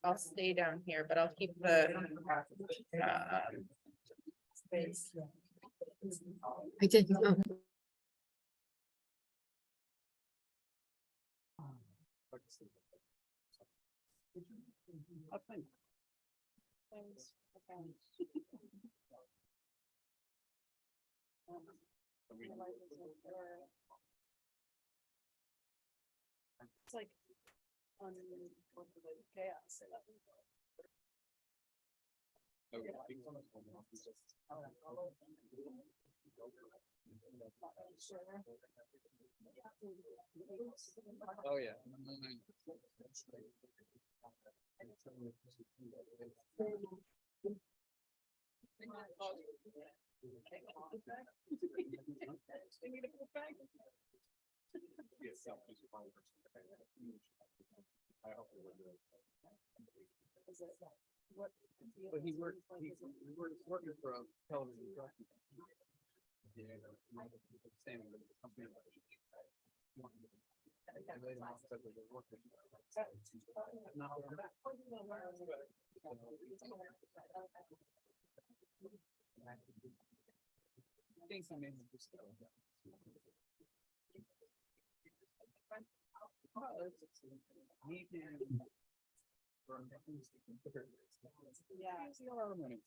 I'll stay down here, but I'll keep the space. I didn't know. Thanks. It's like chaos. Oh, yeah. But he worked working for a television company. Yeah, same with the company. And later on said that they worked with now they're back. Things I made just Yeah. see a lot of money.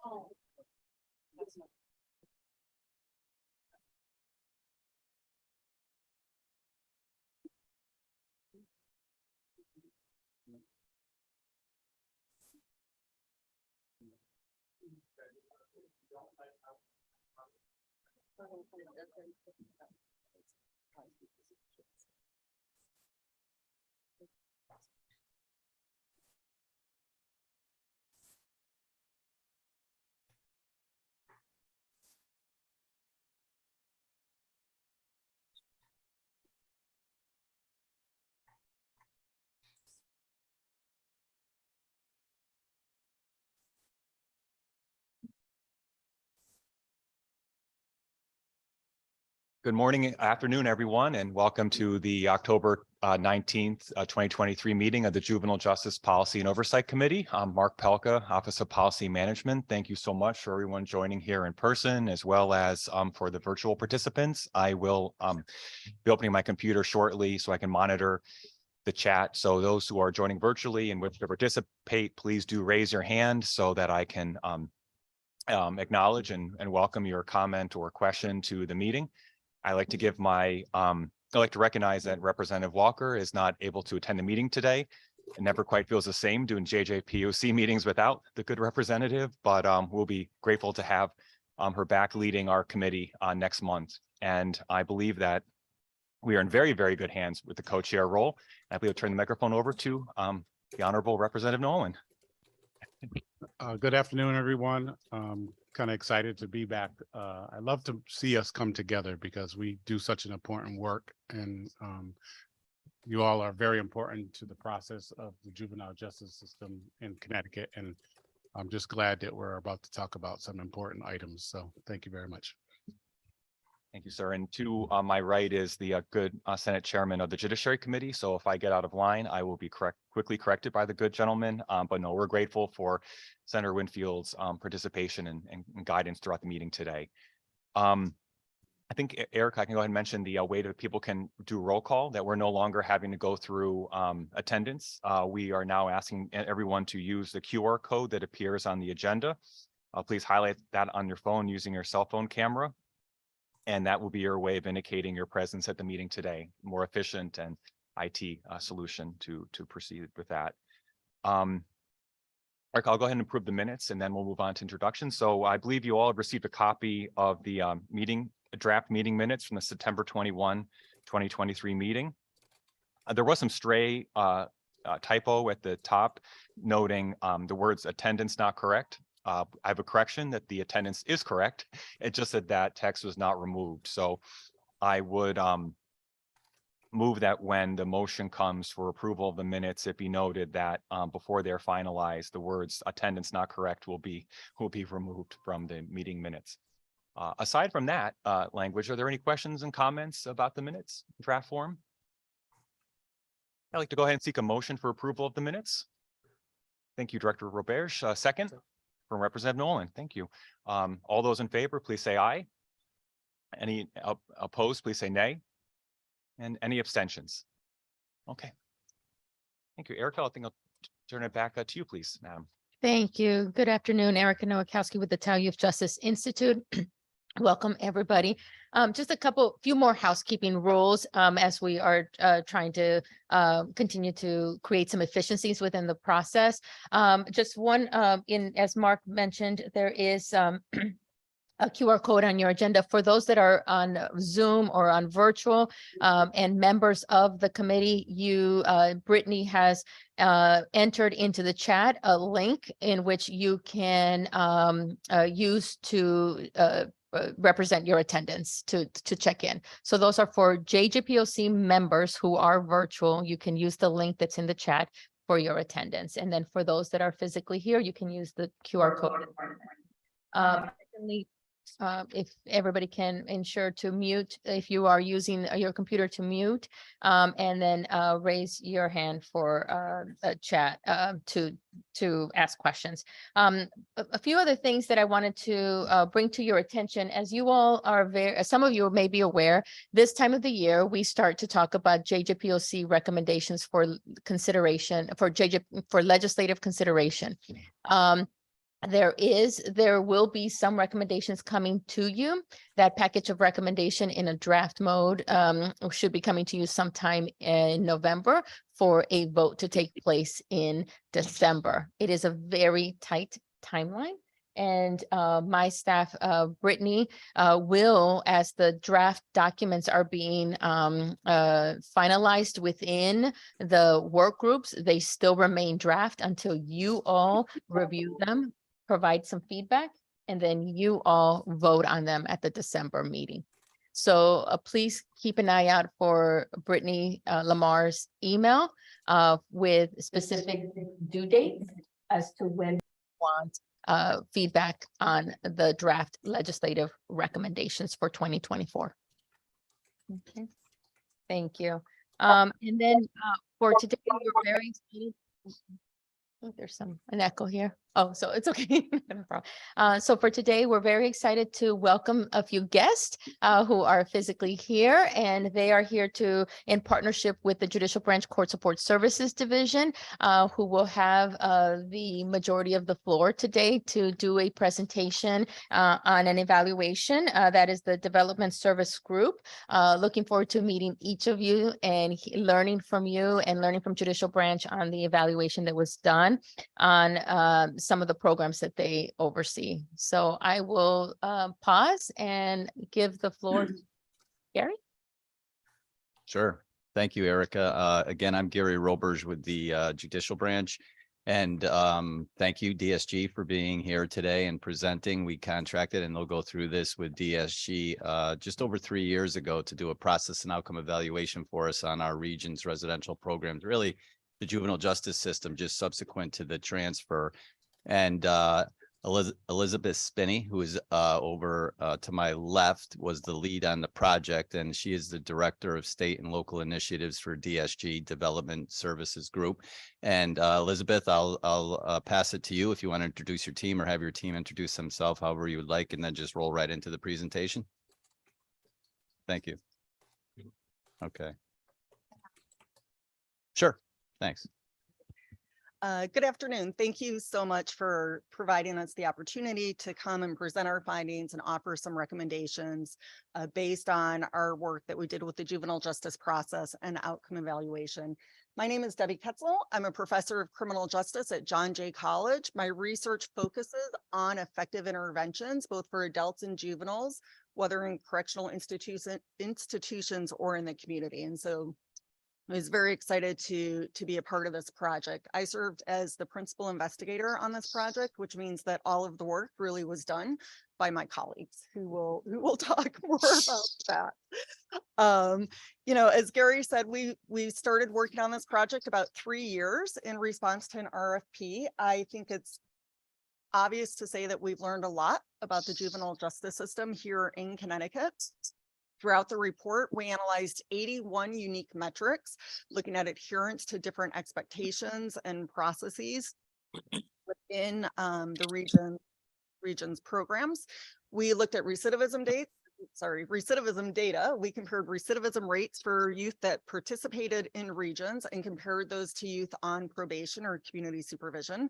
Oh. That's not. Good morning, afternoon, everyone, and welcome to the October 19th, 2023 meeting of the Juvenile Justice Policy and Oversight Committee. I'm Mark Pelka, Office of Policy Management. Thank you so much for everyone joining here in person, as well as for the virtual participants. I will be opening my computer shortly so I can monitor the chat. So those who are joining virtually and wish to participate, please do raise your hand so that I can acknowledge and welcome your comment or question to the meeting. I like to give I'd like to recognize that Representative Walker is not able to attend the meeting today. It never quite feels the same doing JJPOC meetings without the good representative, but we'll be grateful to have her back leading our committee next month. And I believe that we are in very, very good hands with the co-chair role. I believe I'll turn the microphone over to the Honorable Representative Nolan. Good afternoon, everyone. Kind of excited to be back. I love to see us come together because we do such an important work, and you all are very important to the process of the juvenile justice system in Connecticut. And I'm just glad that we're about to talk about some important items. So thank you very much. Thank you, sir. And to my right is the good Senate Chairman of the Judiciary Committee. So if I get out of line, I will be quickly corrected by the good gentleman. But no, we're grateful for Senator Winfield's participation and guidance throughout the meeting today. I think, Eric, I can go ahead and mention the way that people can do roll call, that we're no longer having to go through attendance. We are now asking everyone to use the QR code that appears on the agenda. Please highlight that on your phone using your cell phone camera. And that will be your way of indicating your presence at the meeting today. More efficient and IT solution to proceed with that. Eric, I'll go ahead and approve the minutes and then we'll move on to introductions. So I believe you all have received a copy of the draft meeting minutes from the September 21, 2023 meeting. There was some stray typo at the top noting the words attendance not correct. I have a correction that the attendance is correct. It just said that text was not removed. So I would move that when the motion comes for approval of the minutes, it be noted that before they're finalized, the words attendance not correct will be removed from the meeting minutes. Aside from that language, are there any questions and comments about the minutes draft form? I'd like to go ahead and seek a motion for approval of the minutes. Thank you, Director Roberge. Second from Representative Nolan. Thank you. All those in favor, please say aye. Any opposed, please say nay. And any abstentions? Okay. Thank you, Erica. I think I'll turn it back to you, please, madam. Thank you. Good afternoon, Erica Nowakowski with the Tau Youth Justice Institute. Welcome, everybody. Just few more housekeeping rules as we are trying to continue to create some efficiencies within the process. Just one, as Mark mentioned, there is a QR code on your agenda for those that are on Zoom or on virtual and members of the committee. Brittany has entered into the chat a link in which you can use to represent your attendance to check in. So those are for JJPOC members who are virtual. You can use the link that's in the chat for your attendance. And then for those that are physically here, you can use the QR code. If everybody can ensure to mute, if you are using your computer to mute, and then raise your hand for a chat to ask questions. A few other things that I wanted to bring to your attention, as you all are some of you may be aware, this time of the year, we start to talk about JJPOC recommendations for consideration for legislative consideration. There will be some recommendations coming to you. That package of recommendation in a draft mode should be coming to you sometime in November for a vote to take place in December. It is a very tight timeline. And my staff, Brittany, will, as the draft documents are being finalized within the work groups, they still remain draft until you all review them, provide some feedback, and then you all vote on them at the December meeting. So please keep an eye out for Brittany Lamar's email with specific due dates as to when you want feedback on the draft legislative recommendations for 2024. Okay, thank you. And then for today, we're very excited. Oh, there's an echo here. Oh, so it's okay. No problem. So for today, we're very excited to welcome a few guests who are physically here, and they are here in partnership with the Judicial Branch Court Support Services Division, who will have the majority of the floor today to do a presentation on an evaluation. That is the Development Service Group. Looking forward to meeting each of you and learning from you and learning from Judicial Branch on the evaluation that was done on some of the programs that they oversee. So I will pause and give the floor to Gary. Sure. Thank you, Erica. Again, I'm Gary Roberge with the Judicial Branch. And thank you, DSG, for being here today and presenting. We contracted, and they'll go through this with DSG just over 3 years ago to do a process and outcome evaluation for us on our region's residential programs, really the juvenile justice system, just subsequent to the transfer. And Elizabeth Spinney, who is over to my left, was the lead on the project, and she is the Director of State and Local Initiatives for DSG Development Services Group. And Elizabeth, I'll pass it to you if you want to introduce your team or have your team introduce themselves, however you would like, and then just roll right into the presentation. Thank you. Okay. Sure. Thanks. Good afternoon. Thank you so much for providing us the opportunity to come and present our findings and offer some recommendations based on our work that we did with the juvenile justice process and outcome evaluation. My name is Debbie Ketzel. I'm a professor of criminal justice at John Jay College. My research focuses on effective interventions, both for adults and juveniles, whether in correctional institutions or in the community. And so I was very excited to be a part of this project. I served as the principal investigator on this project, which means that all of the work really was done by my colleagues who will talk more about that. You know, as Gary said, we started working on this project about 3 years in response to an RFP. I think it's obvious to say that we've learned a lot about the juvenile justice system here in Connecticut. Throughout the report, we analyzed 81 unique metrics, looking at adherence to different expectations and processes within the region's programs. We looked at recidivism data. We compared recidivism rates for youth that participated in regions and compared those to youth on probation or community supervision.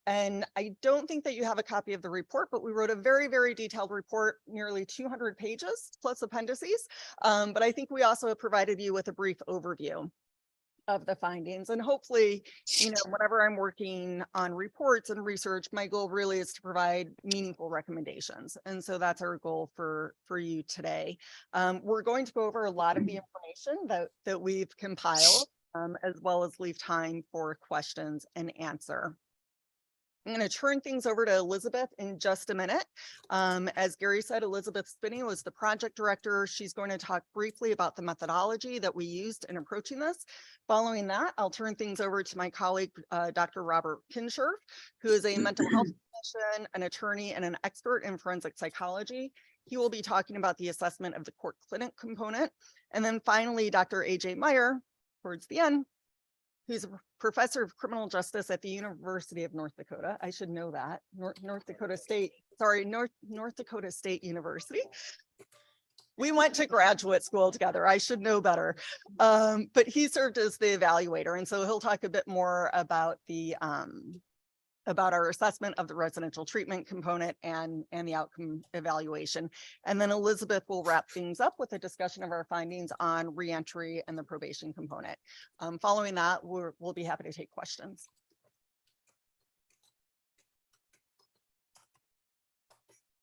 And I don't think that you have a copy of the report, but we wrote a very, very detailed report, nearly 200 pages plus appendices. But I think we also have provided you with a brief overview of the findings. And hopefully, you know, whenever I'm working on reports and research, my goal really is to provide meaningful recommendations. And so that's our goal for you today. We're going to go over a lot of the information that we've compiled, as well as leave time for questions and answer. I'm going to turn things over to Elizabeth in just a minute. As Gary said, Elizabeth Spinney was the project director. She's going to talk briefly about the methodology that we used in approaching this. Following that, I'll turn things over to my colleague, Dr. Robert Kinscherf, who is a mental health clinician, an attorney, and an expert in forensic psychology. He will be talking about the assessment of the court clinic component. And then finally, Dr. AJ Meyer, towards the end, who's a professor of criminal justice at the University of North Dakota. I should know that. North Dakota State University. We went to graduate school together. I should know better. But he served as the evaluator. And so he'll talk a bit more about our assessment of the residential treatment component and the outcome evaluation. And then Elizabeth will wrap things up with a discussion of our findings on reentry and the probation component. Following that, we'll be happy to take questions.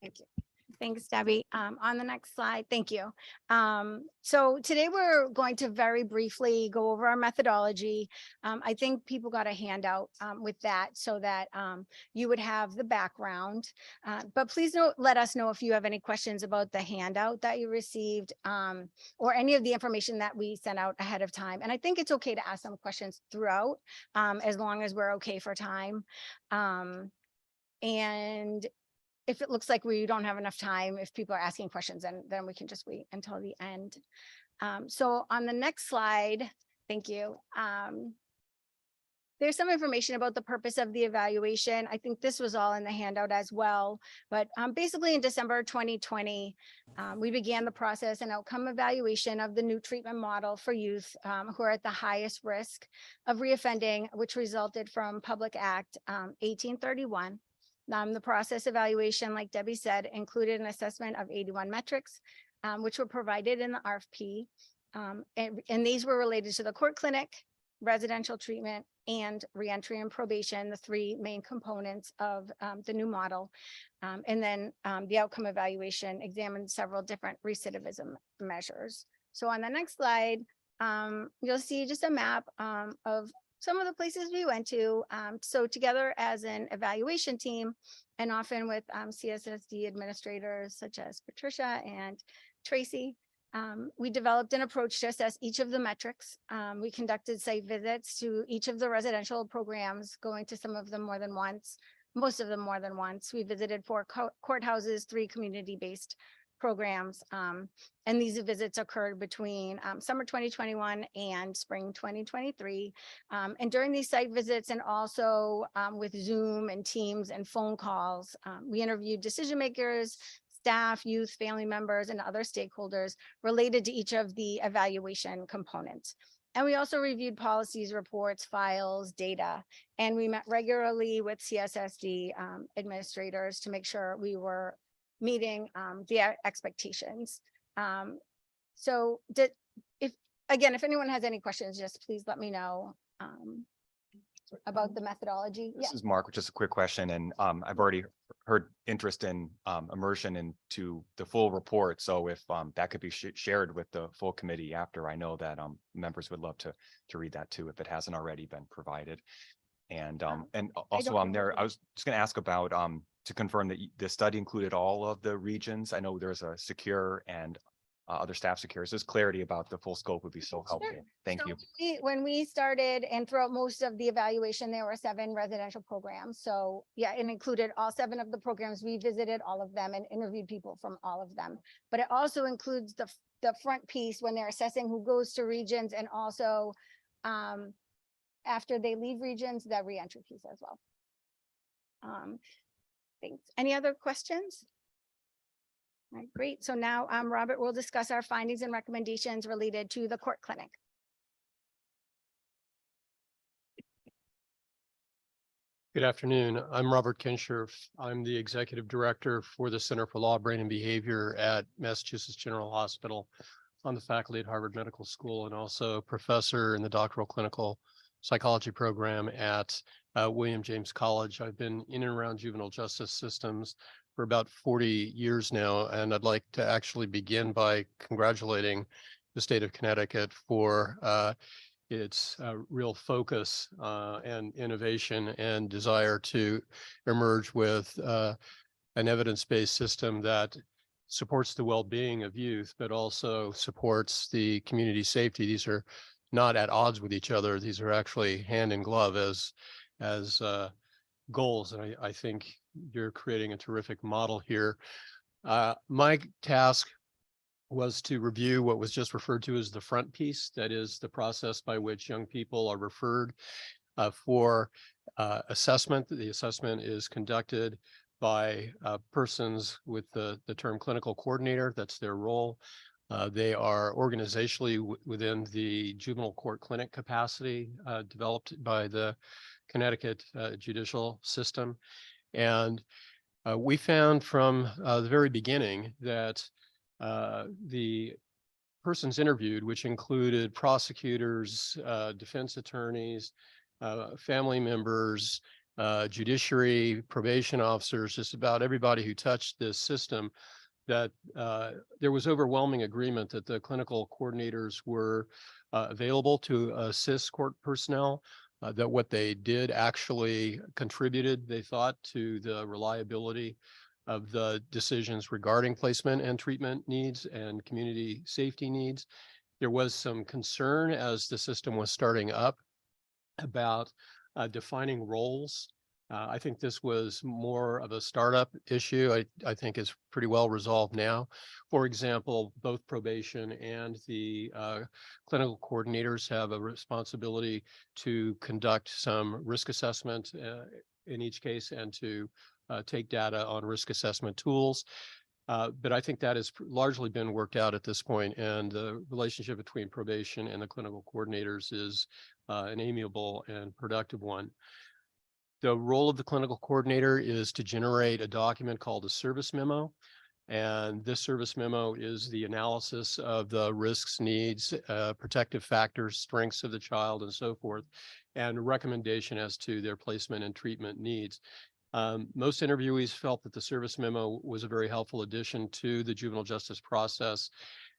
Thank you. Thanks, Debbie. On the next slide, thank you. So today we're going to very briefly go over our methodology. I think people got a handout with that so that you would have the background. But please let us know if you have any questions about the handout that you received or any of the information that we sent out ahead of time. And I think it's okay to ask some questions throughout as long as we're okay for time. And if it looks like we don't have enough time, if people are asking questions, then we can just wait until the end. So on the next slide, thank you. There's some information about the purpose of the evaluation. I think this was all in the handout as well. But basically in December 2020, we began the process and outcome evaluation of the new treatment model for youth who are at the highest risk of reoffending, which resulted from Public Act 1831. The process evaluation, like Debbie said, included an assessment of 81 metrics, which were provided in the RFP. And these were related to the court clinic, residential treatment, and reentry and probation, the three main components of the new model. And then the outcome evaluation examined several different recidivism measures. So on the next slide, you'll see just a map of some of the places we went to. So together as an evaluation team, and often with CSSD administrators such as Patricia and Tracy, we developed an approach to assess each of the metrics. We conducted site visits to each of the residential programs, going to some of them more than once, most of them more than once. We visited 4 courthouses, 3 community-based programs, and these visits occurred between summer 2021 and spring 2023. And during these site visits and also with Zoom and Teams and phone calls, we interviewed decision makers, staff, youth, family members, and other stakeholders related to each of the evaluation components. And we also reviewed policies, reports, files, data, and we met regularly with CSSD administrators to make sure we were meeting the expectations. So if anyone has any questions, just please let me know. about the methodology. Yeah. This is Mark, just a quick question, and I've already heard interest in immersion into the full report. So if that could be shared with the full committee after, I know that members would love to read that too, if it hasn't already been provided. And also don't know there, what I was just going to ask about to confirm that the study included all of the regions. I know there's a secure and other staff secures. Just clarity about the full scope would be so helpful. Sure. Thank So you. when we started and throughout most of the evaluation, there were 7 residential programs. So yeah, it included all 7 of the programs. We visited all of them and interviewed people from all of them. But it also includes the front piece when they're assessing who goes to regions, and also after they leave regions, the reentry piece as well. Thanks. Any other questions? All right, great. So now Robert will discuss our findings and recommendations related to the court clinic. Good afternoon. I'm Robert Kinscherf. I'm the Executive Director for the Center for Law, Brain and Behavior at Massachusetts General Hospital, on the faculty at Harvard Medical School, and also professor in the doctoral clinical psychology program at William James College. I've been in and around juvenile justice systems for about 40 years now, and I'd like to actually begin by congratulating the state of Connecticut for its real focus and innovation and desire to emerge with an evidence-based system that supports the well-being of youth, but also supports the community safety. These are not at odds with each other. These are actually hand in glove as goals. And I think you're creating a terrific model here. My task was to review what was just referred to as the front piece. That is the process by which young people are referred for assessment. The assessment is conducted by persons with the term clinical coordinator. That's their role. They are organizationally within the juvenile court clinic capacity developed by the Connecticut judicial system. And we found from the very beginning that the persons interviewed, which included prosecutors, defense attorneys, family members, judiciary, probation officers, just about everybody who touched this system, that there was overwhelming agreement that the clinical coordinators were available to assist court personnel, that what they did actually contributed, they thought, to the reliability of the decisions regarding placement and treatment needs and community safety needs. There was some concern as the system was starting up about defining roles. I think this was more of a startup issue. I think it's pretty well resolved now. For example, both probation and the clinical coordinators have a responsibility to conduct some risk assessment in each case, and to take data on risk assessment tools. But I think that has largely been worked out at this point, and the relationship between probation and the clinical coordinators is an amiable and productive one. The role of the clinical coordinator is to generate a document called a service memo. And this service memo is the analysis of the risks, needs, protective factors, strengths of the child, and so forth, and a recommendation as to their placement and treatment needs. Most interviewees felt that the service memo was a very helpful addition to the juvenile justice process.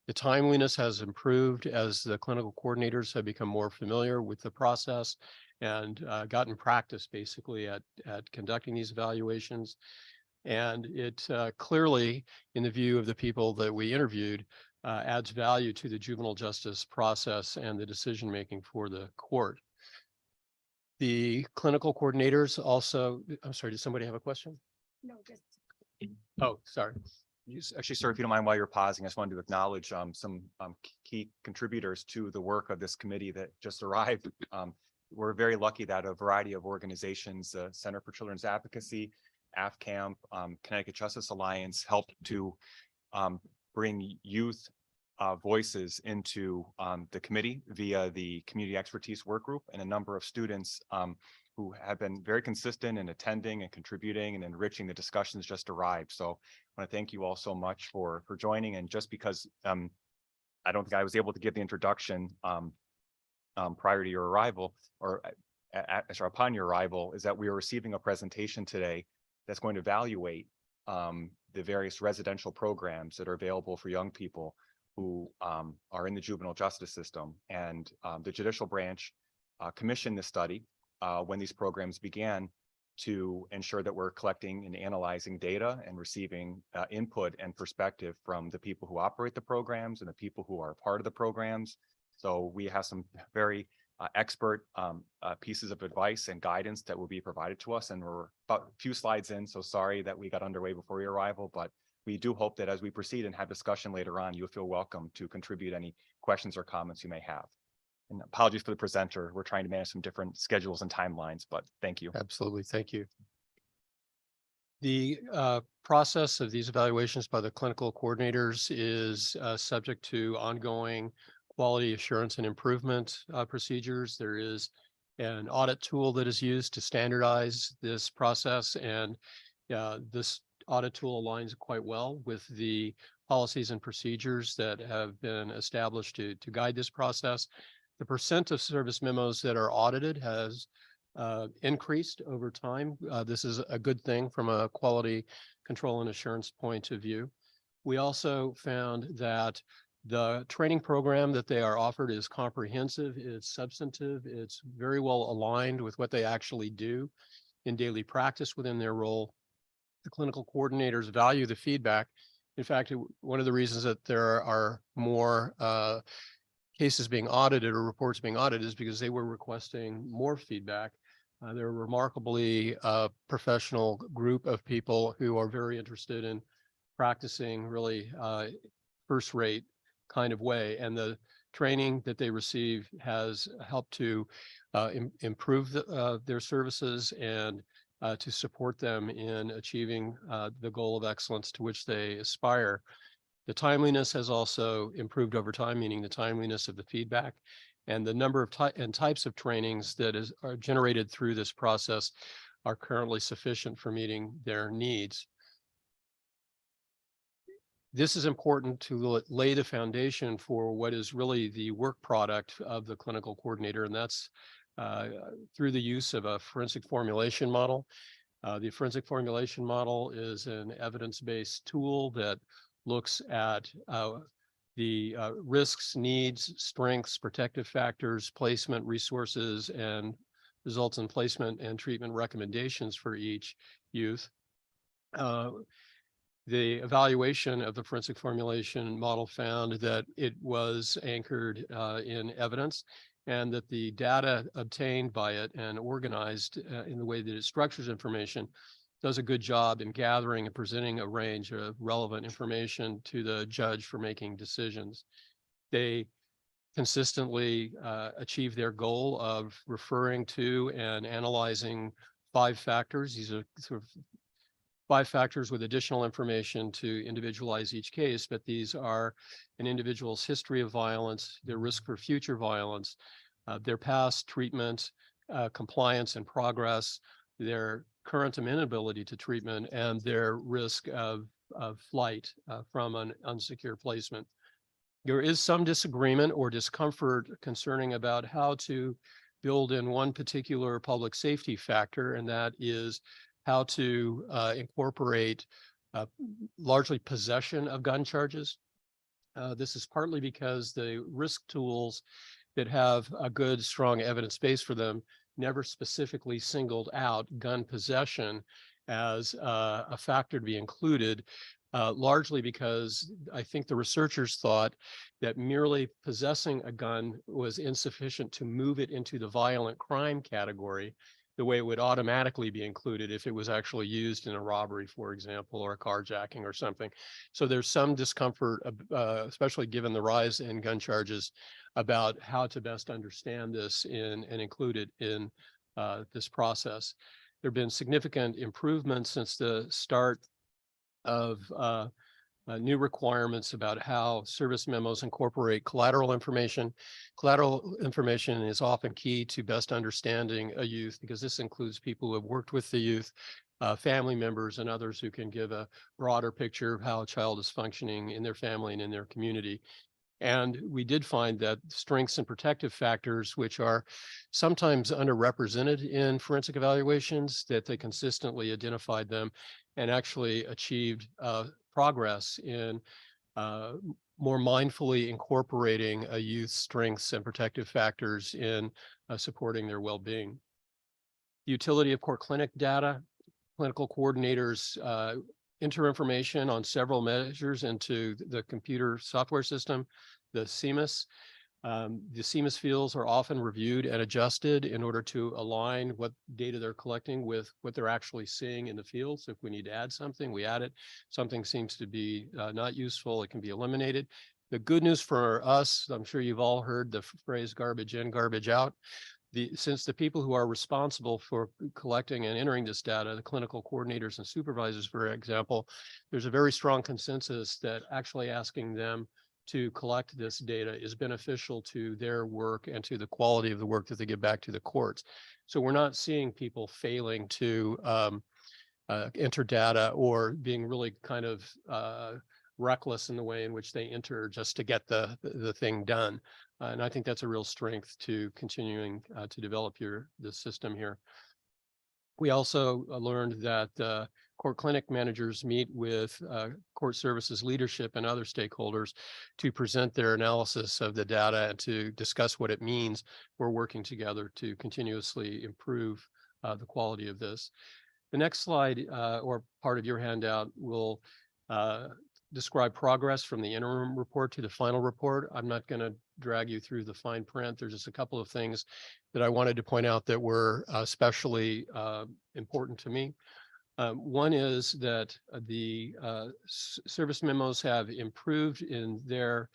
The timeliness has improved as the clinical coordinators have become more familiar with the process and gotten practice basically at conducting these evaluations. And it clearly, in the view of the people that we interviewed, adds value to the juvenile justice process and the decision-making for the court. The clinical coordinators also, I'm sorry, did somebody have a question? No, just. Oh, sorry. Actually, sir, if you don't mind, while you're pausing, I just wanted to acknowledge some key contributors to the work of this committee that just arrived. We're very lucky that a variety of organizations, Center for Children's Advocacy, AFCAMP, Connecticut Justice Alliance, helped to bring youth voices into the committee via the Community Expertise Work Group, and a number of students who have been very consistent in attending and contributing and enriching the discussions just arrived. So I want to thank you all so much for joining. And just because I don't think I was able to give the introduction prior to your arrival, or upon your arrival is that we are receiving a presentation today that's going to evaluate the various residential programs that are available for young people who are in the juvenile justice system. And the judicial branch commissioned this study when these programs began to ensure that we're collecting and analyzing data and receiving input and perspective from the people who operate the programs and the people who are part of the programs. So we have some very expert pieces of advice and guidance that will be provided to us. And we're about a few slides in, so sorry that we got underway before your arrival, but we do hope that as we proceed and have discussion later on, you'll feel welcome to contribute any questions or comments you may have. And apologies for the presenter. We're trying to manage some different schedules and timelines, but thank you. Absolutely. Thank you. The process of these evaluations by the clinical coordinators is subject to ongoing quality assurance and improvement procedures. There is an audit tool that is used to standardize this process, and this audit tool aligns quite well with the policies and procedures that have been established to guide this process. The percent of service memos that are audited has increased over time. This is a good thing from a quality control and assurance point of view. We also found that the training program that they are offered is comprehensive, it's substantive, it's very well aligned with what they actually do in daily practice within their role. The clinical coordinators value the feedback. In fact, one of the reasons that there are more cases being audited or reports being audited is because they were requesting more feedback. They're a remarkably professional group of people who are very interested in practicing really first-rate kind of way, and the training that they receive has helped to improve their services and to support them in achieving the goal of excellence to which they aspire. The timeliness has also improved over time, meaning the timeliness of the feedback, and the number of types of trainings that are generated through this process are currently sufficient for meeting their needs. This is important to lay the foundation for what is really the work product of the clinical coordinator, and that's through the use of a forensic formulation model. The forensic formulation model is an evidence-based tool that looks at the risks, needs, strengths, protective factors, placement, resources, and results in placement and treatment recommendations for each youth. The evaluation of the forensic formulation model found that it was anchored in evidence, and that the data obtained by it and organized in the way that it structures information does a good job in gathering and presenting a range of relevant information to the judge for making decisions. They consistently achieve their goal of referring to and analyzing 5 factors. These are sort of 5 factors with additional information to individualize each case, but these are an individual's history of violence, their risk for future violence, their past treatment, compliance and progress, their current inability to treatment, and their risk of flight from an unsecure placement. There is some disagreement or discomfort concerning about how to build in one particular public safety factor, and that is how to incorporate largely possession of gun charges. This is partly because the risk tools that have a good, strong evidence base for them never specifically singled out gun possession as a factor to be included, largely because I think the researchers thought that merely possessing a gun was insufficient to move it into the violent crime category, the way it would automatically be included if it was actually used in a robbery, for example, or a carjacking or something. So there's some discomfort, especially given the rise in gun charges, about how to best understand this and include it in this process. There have been significant improvements since the start of new requirements about how service memos incorporate collateral information. Collateral information is often key to best understanding a youth, because this includes people who have worked with the youth, family members, and others who can give a broader picture of how a child is functioning in their family and in their community. And we did find that strengths and protective factors, which are sometimes underrepresented in forensic evaluations, that they consistently identified them and actually achieved progress in more mindfully incorporating a youth's strengths and protective factors in supporting their well-being. The utility of core clinic data, clinical coordinators enter information on several measures into the computer software system, the CMIS. The CMIS fields are often reviewed and adjusted in order to align what data they're collecting with what they're actually seeing in the field. So if we need to add something, we add it. Something seems to be not useful, it can be eliminated. The good news for us, I'm sure you've all heard the phrase garbage in, garbage out. Since the people who are responsible for collecting and entering this data, the clinical coordinators and supervisors, for example, there's a very strong consensus that actually asking them to collect this data is beneficial to their work and to the quality of the work that they give back to the courts. So we're not seeing people failing to enter data or being really kind of reckless in the way in which they enter just to get the thing done. And I think that's a real strength to continuing to develop the system here. We also learned that court clinic managers meet with court services leadership and other stakeholders to present their analysis of the data and to discuss what it means. We're working together to continuously improve the quality of this. The next slide or part of your handout will describe progress from the interim report to the final report. I'm not going to drag you through the fine print. There's just a couple of things that I wanted to point out that were especially important to me. One is that the service memos have improved in their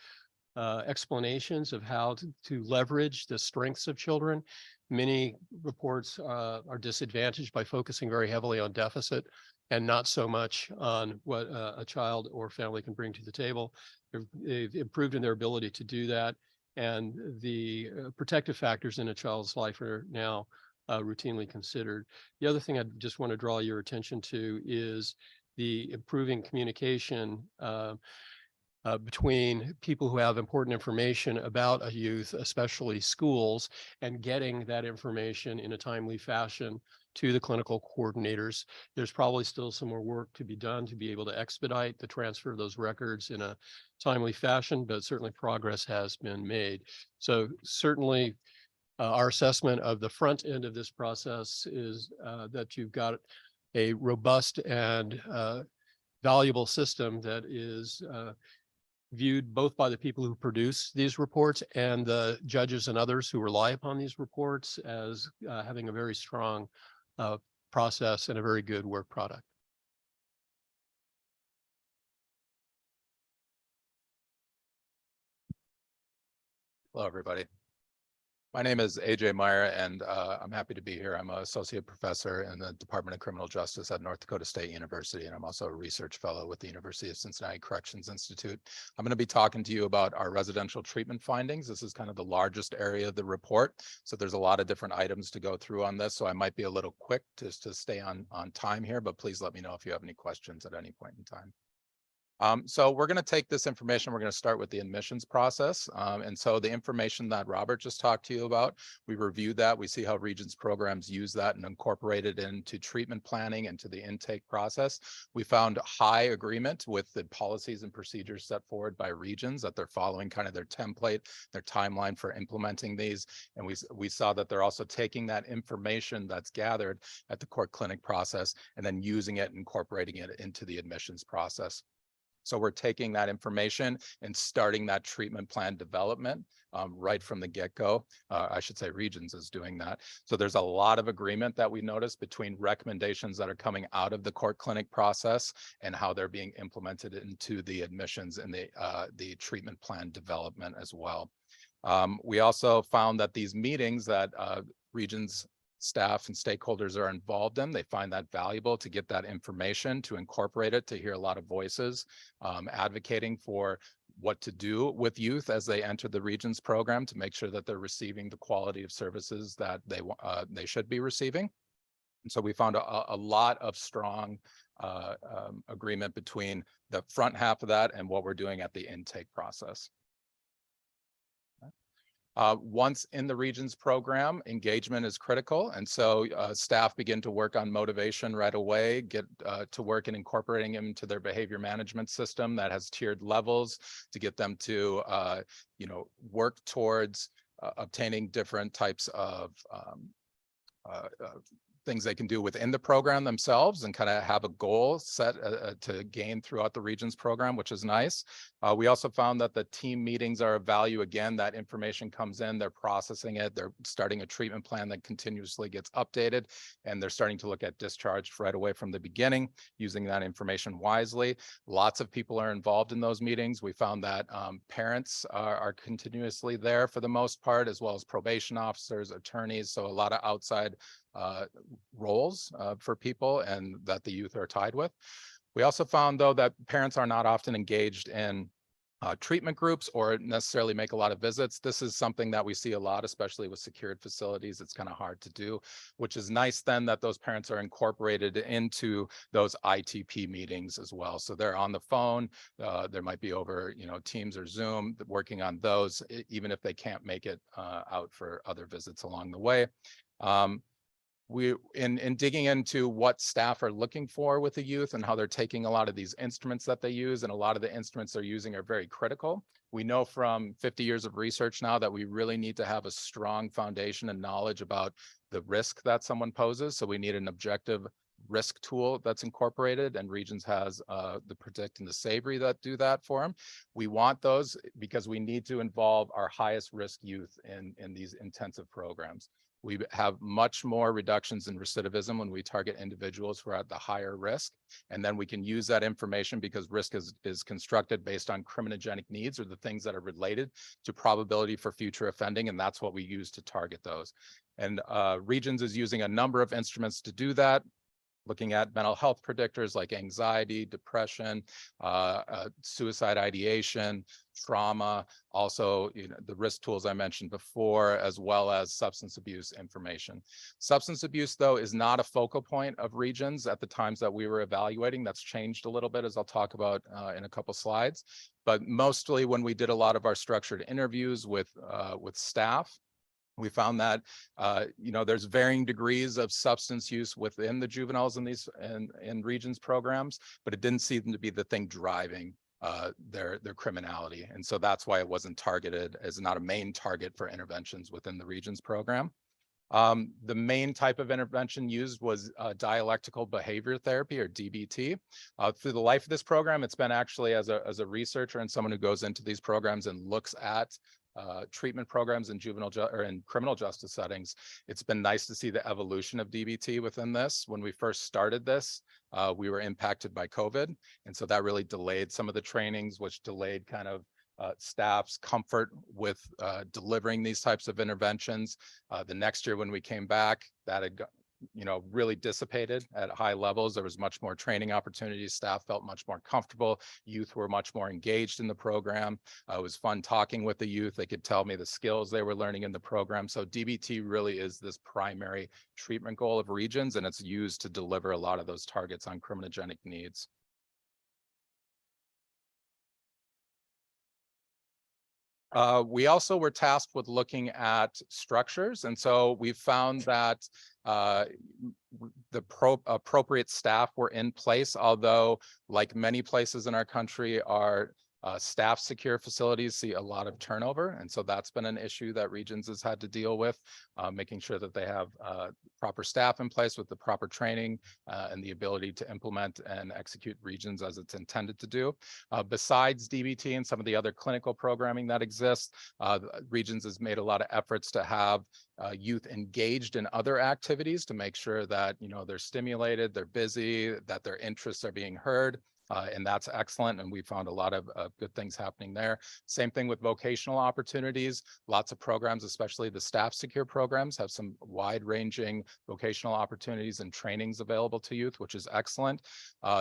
explanations of how to leverage the strengths of children. Many reports are disadvantaged by focusing very heavily on deficit and not so much on what a child or family can bring to the table. They've improved in their ability to do that. And the protective factors in a child's life are now routinely considered. The other thing I just want to draw your attention to is the improving communication between people who have important information about a youth, especially schools, and getting that information in a timely fashion to the clinical coordinators. There's probably still some more work to be done to be able to expedite the transfer of those records in a timely fashion, but certainly progress has been made. So certainly our assessment of the front end of this process is that you've got a robust and valuable system that is viewed both by the people who produce these reports and the judges and others who rely upon these reports as having a very strong process and a very good work product. Hello, everybody. My name is AJ Meyer, and I'm happy to be here. I'm an associate professor in the Department of Criminal Justice at North Dakota State University, and I'm also a research fellow with the University of Cincinnati Corrections Institute. I'm going to be talking to you about our residential treatment findings. This is kind of the largest area of the report, so there's a lot of different items to go through on this, so I might be a little quick just to stay on time here, but please let me know if you have any questions at any point in time. So we're going to take this information. We're going to start with the admissions process. And so the information that Robert just talked to you about, we reviewed that. We see how Regions programs use that and incorporate it into treatment planning and to the intake process. We found high agreement with the policies and procedures set forward by Regions, that they're following kind of their template, their timeline for implementing these. And we saw that they're also taking that information that's gathered at the court clinic process and then using it, incorporating it into the admissions process. So we're taking that information and starting that treatment plan development right from the get-go. I should say Regions is doing that. So there's a lot of agreement that we noticed between recommendations that are coming out of the court clinic process and how they're being implemented into the admissions and the treatment plan development as well. We also found that these meetings that Regions staff and stakeholders are involved in, they find that valuable to get that information, to incorporate it, to hear a lot of voices advocating for what to do with youth as they enter the Regions program to make sure that they're receiving the quality of services that they should be receiving. And so we found a lot of strong agreement between the front half of that and what we're doing at the intake process. Once in the Regions program, engagement is critical. And so staff begin to work on motivation right away, get to work in incorporating them into their behavior management system that has tiered levels to get them to, work towards obtaining different types of things they can do within the program themselves and kind of have a goal set to gain throughout the Regions program, which is nice. We also found that the team meetings are of value. Again, that information comes in, they're processing it, they're starting a treatment plan that continuously gets updated, and they're starting to look at discharge right away from the beginning, using that information wisely. Lots of people are involved in those meetings. We found that parents are continuously there for the most part, as well as probation officers, attorneys, so a lot of outside roles for people and that the youth are tied with. We also found, though, that parents are not often engaged in treatment groups or necessarily make a lot of visits. This is something that we see a lot, especially with secured facilities. It's kind of hard to do, which is nice then that those parents are incorporated into those ITP meetings as well. So they're on the phone, there might be over, Teams or Zoom, working on those, even if they can't make it out for other visits along the way. In digging into what staff are looking for with the youth and how they're taking a lot of these instruments that they use, and a lot of the instruments they're using are very critical. We know from 50 years of research now that we really need to have a strong foundation and knowledge about the risk that someone poses. So we need an objective risk tool that's incorporated, and Regions has the Predict and the Savory that do that for them. We want those because we need to involve our highest risk youth in these intensive programs. We have much more reductions in recidivism when we target individuals who are at the higher risk. And then we can use that information because risk is constructed based on criminogenic needs, or the things that are related to probability for future offending. And that's what we use to target those. And Regions is using a number of instruments to do that, looking at mental health predictors like anxiety, depression, suicide ideation, trauma, also the risk tools I mentioned before, as well as substance abuse information. Substance abuse, though, is not a focal point of Regions at the times that we were evaluating. That's changed a little bit, as I'll talk about in a couple slides. But mostly when we did a lot of our structured interviews with staff, we found that, there's varying degrees of substance use within the juveniles in these in Regions programs, but it didn't seem to be the thing driving their criminality. And so that's why it wasn't targeted as not a main target for interventions within the Regions program. The main type of intervention used was dialectical behavior therapy, or DBT. Through the life of this program, it's been actually as a researcher and someone who goes into these programs and looks at treatment programs in in criminal justice settings. It's been nice to see the evolution of DBT within this. When we first started this, we were impacted by COVID. And so that really delayed some of the trainings, which delayed kind of staff's comfort with delivering these types of interventions. The next year when we came back, that had really dissipated at high levels. There was much more training opportunities. Staff felt much more comfortable. Youth were much more engaged in the program. It was fun talking with the youth. They could tell me the skills they were learning in the program. So DBT really is this primary treatment goal of Regions, and it's used to deliver a lot of those targets on criminogenic needs. We also were tasked with looking at structures. And so we found that the appropriate staff were in place, although like many places in our country, our staff secure facilities see a lot of turnover. And so that's been an issue that Regions has had to deal with, making sure that they have proper staff in place with the proper training and the ability to implement and execute Regions as it's intended to do. Besides DBT and some of the other clinical programming that exists, Regions has made a lot of efforts to have youth engaged in other activities to make sure that they're stimulated, they're busy, that their interests are being heard. And that's excellent. And we found a lot of good things happening there. Same thing with vocational opportunities. Lots of programs, especially the staff secure programs, have some wide ranging vocational opportunities and trainings available to youth, which is excellent.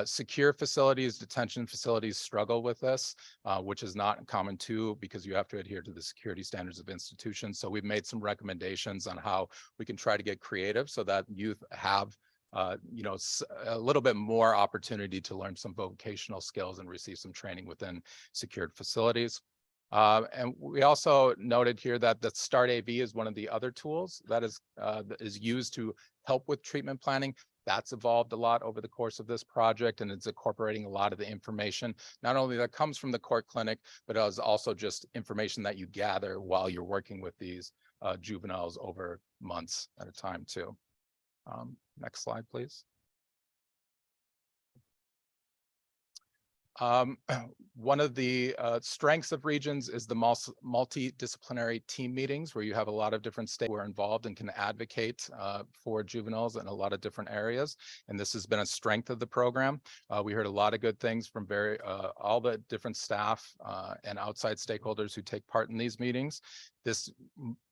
Secure facilities, detention facilities struggle with this, which is not common too, because you have to adhere to the security standards of institutions. So we've made some recommendations on how we can try to get creative so that youth have a little bit more opportunity to learn some vocational skills and receive some training within secured facilities. And we also noted here that the START AV is one of the other tools that is used to help with treatment planning. That's evolved a lot over the course of this project, and it's incorporating a lot of the information, not only that comes from the court clinic, but is also just information that you gather while you're working with these juveniles over months at a time too. Next slide, please. One of the strengths of Regions is the multidisciplinary team meetings, where you have a lot of different stakeholders who are involved and can advocate for juveniles in a lot of different areas. And this has been a strength of the program. We heard a lot of good things from all the different staff and outside stakeholders who take part in these meetings.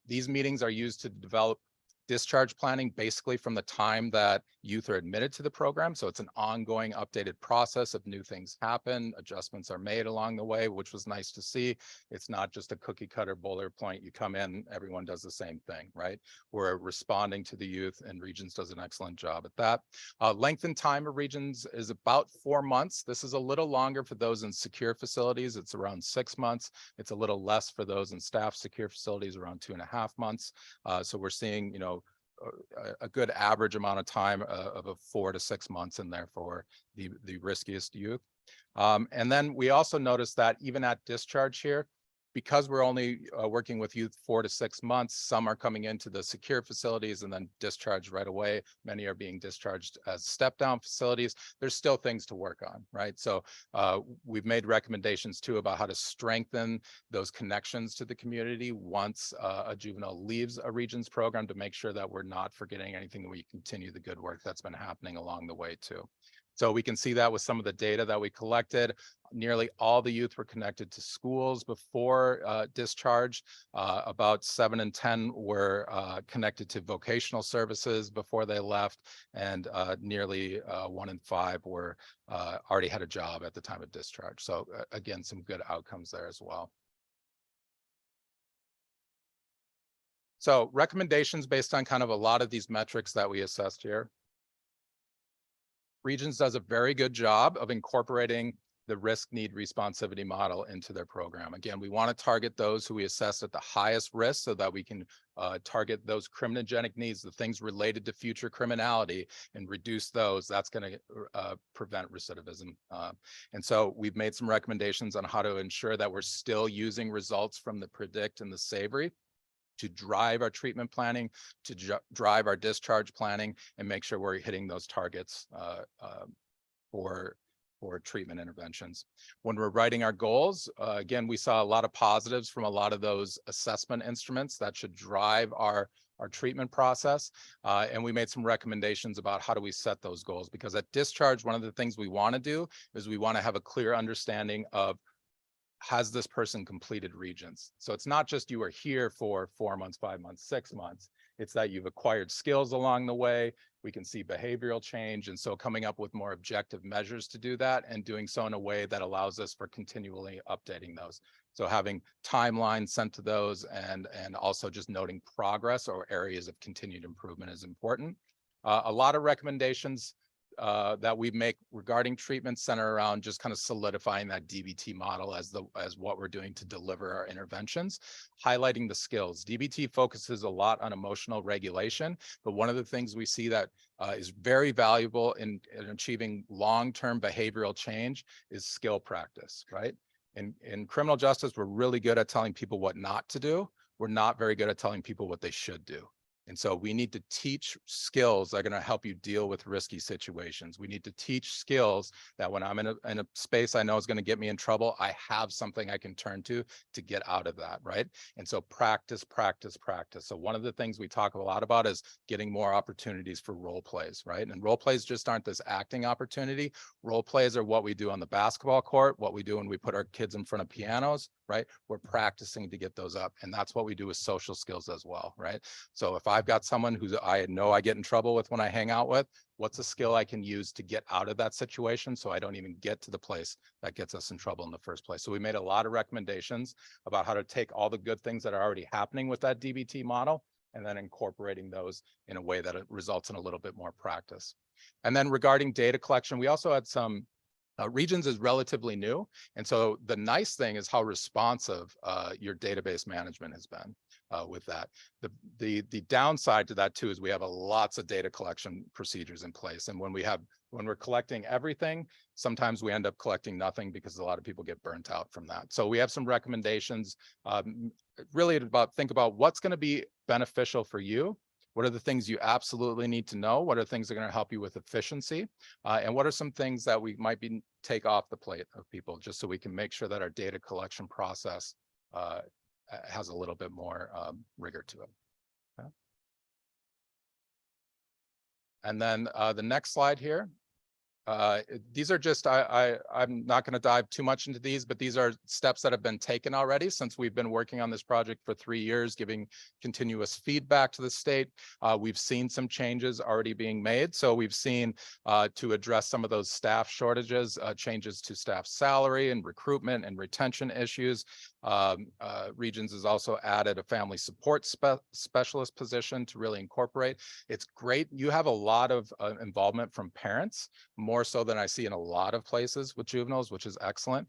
These meetings are used to develop discharge planning basically from the time that youth are admitted to the program. So it's an ongoing updated process of new things happen, adjustments are made along the way, which was nice to see. It's not just a cookie cutter boilerplate. You come in, everyone does the same thing, right? We're responding to the youth, and Regions does an excellent job at that. Length and time of Regions is about 4 months. This is a little longer for those in secure facilities. It's around 6 months. It's a little less for those in staff secure facilities, around 2.5 months. So we're seeing, you know, a good average amount of time of 4 to 6 months in there for the riskiest youth. And then we also noticed that even at discharge here, because we're only working with youth 4 to 6 months, some are coming into the secure facilities and then discharged right away. Many are being discharged as step down facilities. There's still things to work on, right? So we've made recommendations too about how to strengthen those connections to the community once a juvenile leaves a Regions program, to make sure that we're not forgetting anything, and we continue the good work that's been happening along the way too. So we can see that with some of the data that we collected. Nearly all the youth were connected to schools before discharge. About 7 in 10 were connected to vocational services before they left, and nearly 1 in 5 were already had a job at the time of discharge. So again, some good outcomes there as well. So recommendations based on kind of a lot of these metrics that we assessed here. Regions does a very good job of incorporating the risk need responsivity model into their program. Again, we want to target those who we assess at the highest risk so that we can target those criminogenic needs, the things related to future criminality, and reduce those. That's going to prevent recidivism. And so we've made some recommendations on how to ensure that we're still using results from the PREDICT and the SAVORY to drive our treatment planning, to drive our discharge planning, and make sure we're hitting those targets for treatment interventions. When we're writing our goals, again, we saw a lot of positives from a lot of those assessment instruments that should drive our treatment process. And we made some recommendations about how do we set those goals, because at discharge, one of the things we want to do is we want to have a clear understanding of, has this person completed Regions? So it's not just you are here for 4 months, 5 months, 6 months. It's that you've acquired skills along the way. We can see behavioral change. And so coming up with more objective measures to do that, and doing so in a way that allows us for continually updating those. So having timelines sent to those, and also just noting progress or areas of continued improvement is important. A lot of recommendations that we make regarding treatment center around just kind of solidifying that DBT model as what we're doing to deliver our interventions, highlighting the skills. DBT focuses a lot on emotional regulation, but one of the things we see that is very valuable in achieving long-term behavioral change is skill practice, right? In criminal justice, we're really good at telling people what not to do. We're not very good at telling people what they should do. And so we need to teach skills that are going to help you deal with risky situations. We need to teach skills that when I'm in a space I know is going to get me in trouble, I have something I can turn to get out of that, right? And so practice, practice, practice. So one of the things we talk a lot about is getting more opportunities for role plays, right? And role plays just aren't this acting opportunity. Role plays are what we do on the basketball court, what we do when we put our kids in front of pianos, right? We're practicing to get those up. And that's what we do with social skills as well, right? So if I've got someone who I know I get in trouble with when I hang out with, what's a skill I can use to get out of that situation so I don't even get to the place that gets us in trouble in the first place? So we made a lot of recommendations about how to take all the good things that are already happening with that DBT model and then incorporating those in a way that it results in a little bit more practice. And then regarding data collection, we also had some Regions is relatively new. And so the nice thing is how responsive your database management has been with that. The downside to that too is we have lots of data collection procedures in place. And when we're collecting everything, sometimes we end up collecting nothing because a lot of people get burnt out from that. So we have some recommendations really think about what's going to be beneficial for you. What are the things you absolutely need to know? What are things that are going to help you with efficiency? And what are some things that we might take off the plate of people, just so we can make sure that our data collection process has a little bit more rigor to it. Okay. And then the next slide here. These are just, I'm not going to dive too much into these, but these are steps that have been taken already since we've been working on this project for 3 years, giving continuous feedback to the state. We've seen some changes already being made. So we've seen to address some of those staff shortages, changes to staff salary and recruitment and retention issues. Regions has also added a family support specialist position to really incorporate. It's great. You have a lot of involvement from parents, more so than I see in a lot of places with juveniles, which is excellent.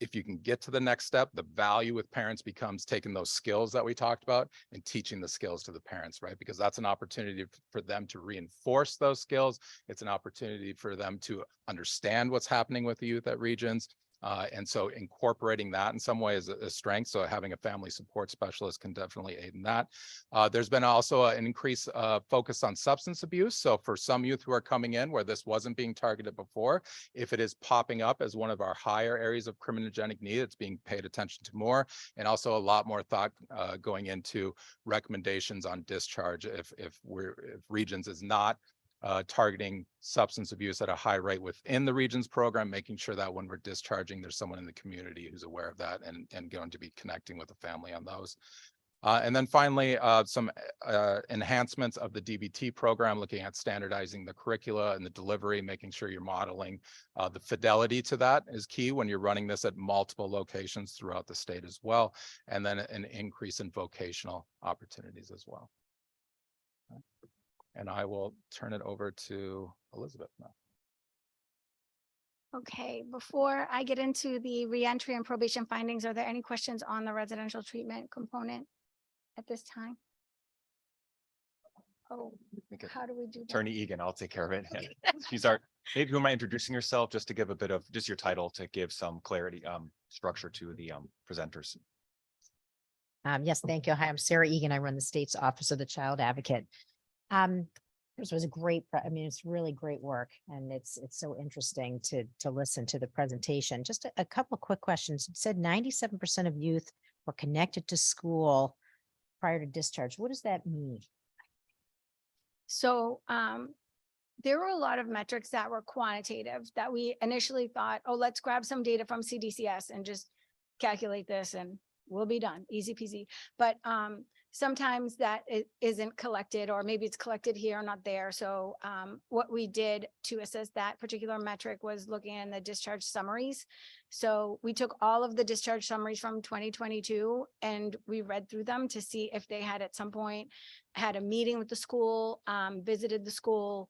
If you can get to the next step, the value with parents becomes taking those skills that we talked about and teaching the skills to the parents, right? Because that's an opportunity for them to reinforce those skills. It's an opportunity for them to understand what's happening with the youth at Regions. And so incorporating that in some way is a strength. So having a family support specialist can definitely aid in that. There's been also an increased focus on substance abuse. So for some youth who are coming in where this wasn't being targeted before, if it is popping up as one of our higher areas of criminogenic need, it's being paid attention to more. And also a lot more thought going into recommendations on discharge if Regions is not targeting substance abuse at a high rate within the Regions program, making sure that when we're discharging, there's someone in the community who's aware of that and going to be connecting with the family on those. And then finally, some enhancements of the DBT program, looking at standardizing the curricula and the delivery, making sure you're modeling the fidelity to that is key when you're running this at multiple locations throughout the state as well. And then an increase in vocational opportunities as well. And I will turn it over to Elizabeth now. Okay, before I get into the reentry and probation findings, are there any questions on the residential treatment component at this time? Oh, how do we do that? Attorney Egan, I'll take care of it. Maybe you mind introducing yourself just to give a bit of just your title to give some clarity, structure to the presenters. Yes, thank you. Hi, I'm Sarah Egan. I run the state's Office of the Child Advocate. This was a great, it's really great work, and it's so interesting to listen to the presentation. Just a couple of quick questions. It said 97% of youth were connected to school prior to discharge. What does that mean? So there were a lot of metrics that were quantitative that we initially thought, oh, let's grab some data from CDCS and just calculate this and we'll be done, easy peasy. But sometimes that it isn't collected, or maybe it's collected here, not there. So what we did to assess that particular metric was looking in the discharge summaries. So we took all of the discharge summaries from 2022 and we read through them to see if they had at some point had a meeting with the school, visited the school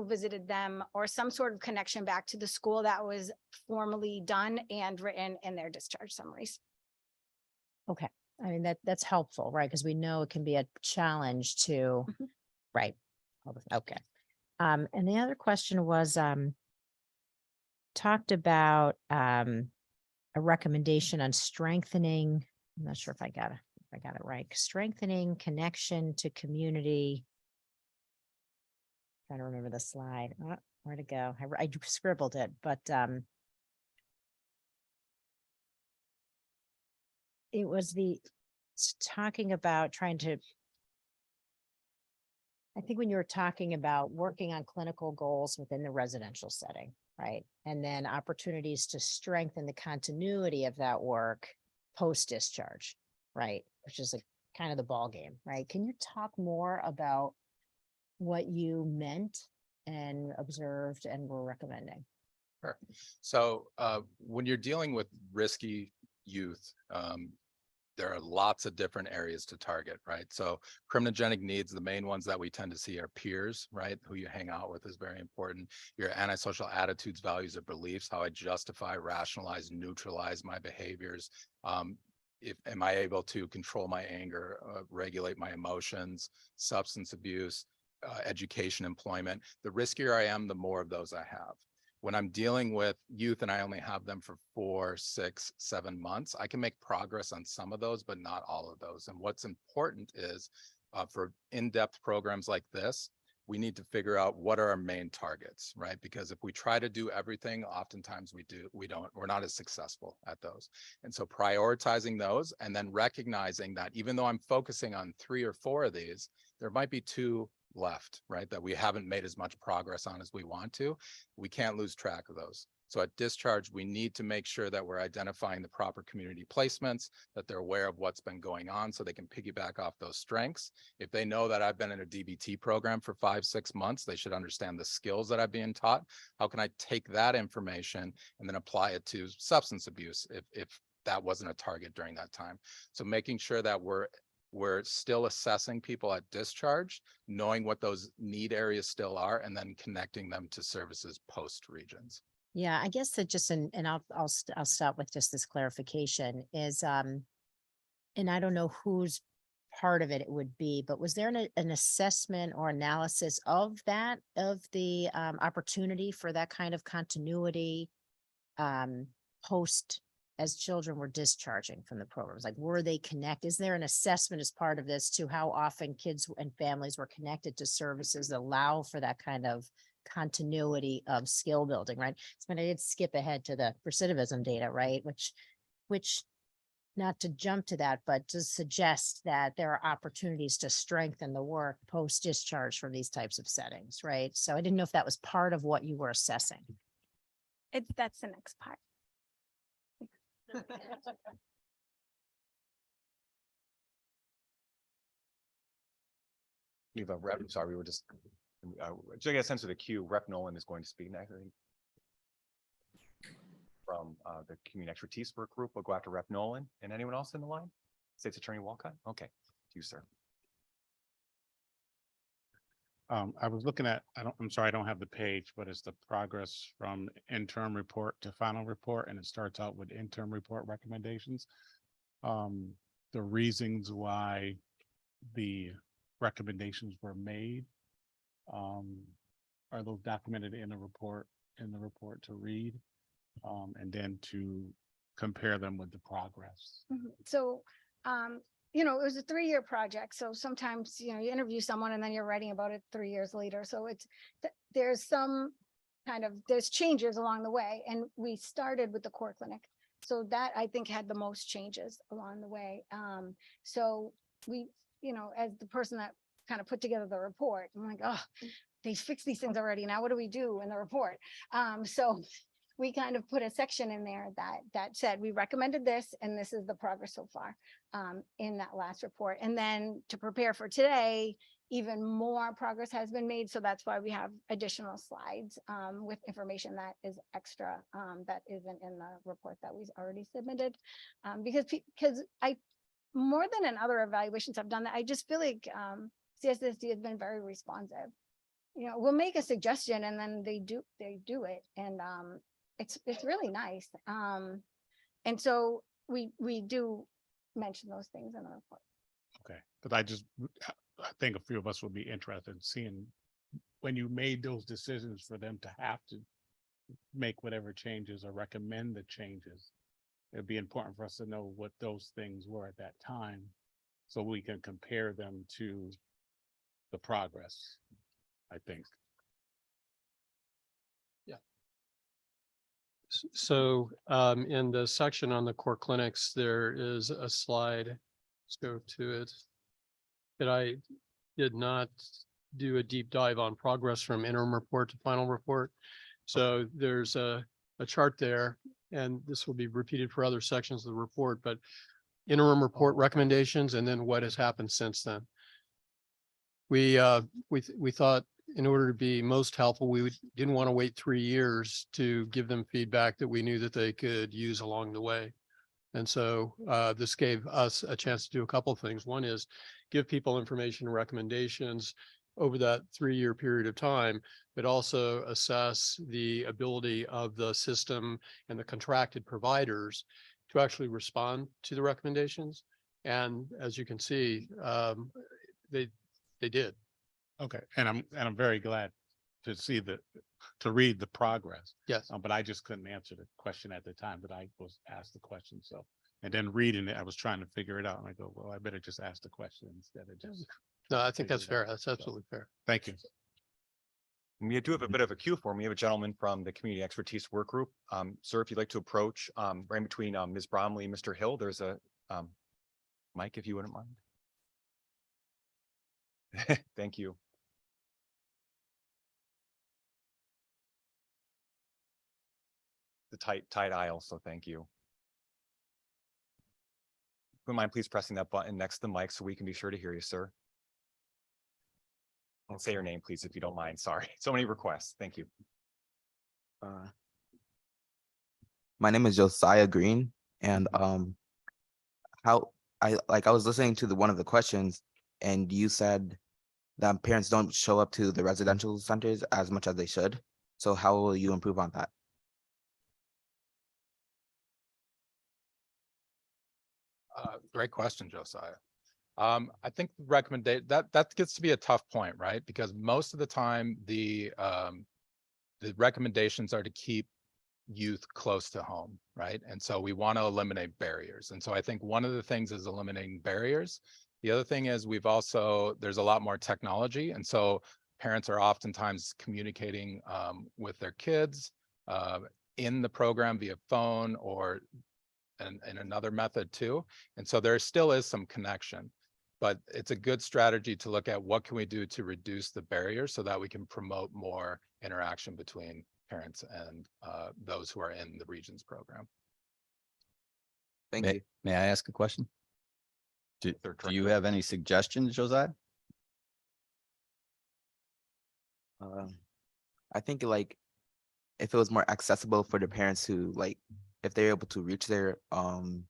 visited them, or some sort of connection back to the school that was formally done and written in their discharge summaries. Okay. I mean, that's helpful, right? Because we know it can be a challenge to, right. Okay. And the other question was, talked about a recommendation on strengthening, I'm not sure if I got it right. Strengthening connection to community. Trying to remember the slide. Oh, where to go? I scribbled it, but it was talking about trying to, I think when you were talking about working on clinical goals within the residential setting, right? And then opportunities to strengthen the continuity of that work post-discharge, right? Which is kind of the ball game, right? Can you talk more about what you meant and observed and were recommending? Sure. So when you're dealing with risky youth, there are lots of different areas to target, right? So criminogenic needs, the main ones that we tend to see are peers, right? Who you hang out with is very important. Your antisocial attitudes, values, or beliefs, how I justify, rationalize, neutralize my behaviors. Am I able to control my anger, regulate my emotions, substance abuse, education, employment? The riskier I am, the more of those I have. When I'm dealing with youth and I only have them for 4, 6, 7 months, I can make progress on some of those, but not all of those. And what's important is for in-depth programs like this, we need to figure out what are our main targets, right? Because if we try to do everything, oftentimes we're not as successful at those. And so prioritizing those and then recognizing that even though I'm focusing on 3 or 4 of these, there might be 2 left, right? That we haven't made as much progress on as we want to. We can't lose track of those. So at discharge, we need to make sure that we're identifying the proper community placements, that they're aware of what's been going on so they can piggyback off those strengths. If they know that I've been in a DBT program for 5, 6 months, they should understand the skills that I've been taught. How can I take that information and then apply it to substance abuse if that wasn't a target during that time? So making sure that we're still assessing people at discharge, knowing what those need areas still are, and then connecting them to services post regions. Yeah, I guess that just, and I'll start with just this clarification is, and I don't know whose part of it would be, but was there an assessment or analysis of that, of the opportunity for that kind of continuity post as children were discharging from the programs? Like, were they connected? Is there an assessment as part of this to how often kids and families were connected to services that allow for that kind of continuity of skill building, right? So I did skip ahead to the recidivism data, right? Which not to jump to that, but to suggest that there are opportunities to strengthen the work post-discharge from these types of settings, right? So I didn't know if that was part of what you were assessing. That's the next part. We have a rep, sorry, we were just, to get a sense of the queue, Rep Nolan is going to speak next, I think. From the community expertise work group, we'll go after Rep Nolan. And anyone else in the line? State's Attorney Walcott? Okay, to you, sir. I was looking at, I'm sorry, I don't have the page, but it's the progress from interim report to final report, and it starts out with interim report recommendations. The reasons why the recommendations were made are those documented in the report to read, and then to compare them with the progress. So, it was a 3-year project. So sometimes, you interview someone and then you're writing about it 3 years later. So there's some there's changes along the way. And we started with the core clinic. So that I think had the most changes along the way. So we, as the person that kind of put together the report, I'm like, oh, they fixed these things already. Now what do we do in the report? So we kind of put a section in there that said, we recommended this, and this is the progress so far in that last report. And then to prepare for today, even more progress has been made. So that's why we have additional slides with information that is extra that isn't in the report that we already submitted. Because I, more than in other evaluations I've done, that I just feel like CSSD has been very responsive. We'll make a suggestion and then they do it. And it's really nice. And so we do mention those things in the report. Okay, because I think a few of us will be interested in seeing when you made those decisions for them to have to make whatever changes or recommend the changes. It'd be important for us to know what those things were at that time, so we can compare them to the progress, I think. So in the section on the core clinics, there is a slide. Let's go to it. That I did not do a deep dive on progress from interim report to final report. So there's a chart there, and this will be repeated for other sections of the report, but interim report recommendations and then what has happened since then. We thought in order to be most helpful, we didn't want to wait 3 years to give them feedback that we knew that they could use along the way. And so this gave us a chance to do a couple of things. One is give people information and recommendations over that 3-year period of time, but also assess the ability of the system and the contracted providers to actually respond to the recommendations. And as you can see, they did. Okay, and I'm very glad to see to read the progress. Yes. But I just couldn't answer the question at the time that I was asked the question. So, and then reading it, I was trying to figure it out. And I go, well, I better just ask the question instead of just. No, I think that's figure it fair. out. That's absolutely fair. Thank you. We do have a bit of a queue form. We have a gentleman from the Community Expertise Work Group. Sir, if you'd like to approach, right in between Ms. Bromley and Mr. Hill, there's a mic, if you wouldn't mind. Thank you. The tight aisle, so thank you. Would you mind please pressing that button next to the mic so we can be sure to hear you, sir? And say your name, please, if you don't mind. Sorry, so many requests. Thank you. My name is Josiah Green, and how I was listening to one of the questions, and you said that parents don't show up to the residential centers as much as they should. So how will you improve on that? Great question, Josiah. I think that gets to be a tough point, right? Because most of the time the recommendations are to keep youth close to home, right? And so we want to eliminate barriers. And so I think one of the things is eliminating barriers. The other thing is there's a lot more technology. And so parents are oftentimes communicating with their kids in the program via phone or in another method too. And so there still is some connection, but it's a good strategy to look at what can we do to reduce the barriers so that we can promote more interaction between parents and those who are in the Regions program. Thank you. May I ask a question? Do you have any suggestions, Josiah? I think if it was more accessible for the parents who if they're able to reach there and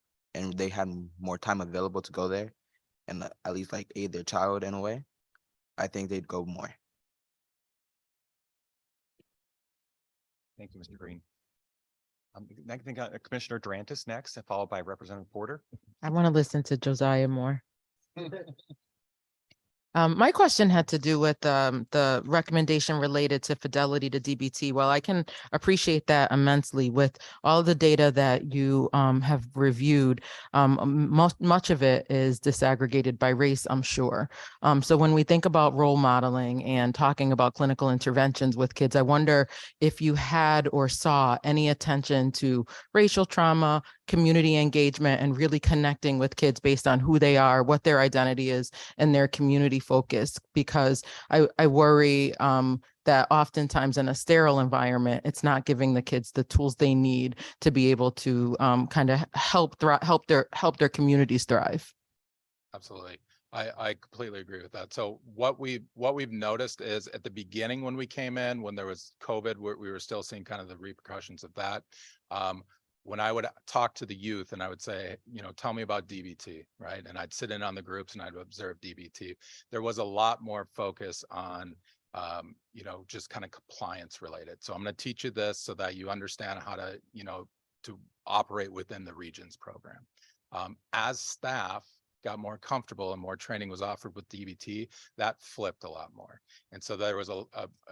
they had more time available to go there and at least aid their child in a way, I think they'd go more. Thank you, Mr. Green. I think Commissioner Durantis next, followed by Representative Porter. I want to listen to Josiah more. My question had to do with the recommendation related to fidelity to DBT. Well, I can appreciate that immensely with all the data that you have reviewed. Much of it is disaggregated by race, I'm sure. So when we think about role modeling and talking about clinical interventions with kids, I wonder if you had or saw any attention to racial trauma, community engagement, and really connecting with kids based on who they are, what their identity is, and their community focus, because I worry that oftentimes in a sterile environment, it's not giving the kids the tools they need to be able to kind of help their communities thrive. Absolutely. I completely agree with that. So what we've noticed is at the beginning when we came in, when there was COVID, we were still seeing kind of the repercussions of that. When I would talk to the youth and I would say, tell me about DBT, right? And I'd sit in on the groups and I'd observe DBT. There was a lot more focus on, just kind of compliance related. So I'm going to teach you this so that you understand how to, to operate within the Regions program. As staff got more comfortable and more training was offered with DBT, that flipped a lot more. And so there was a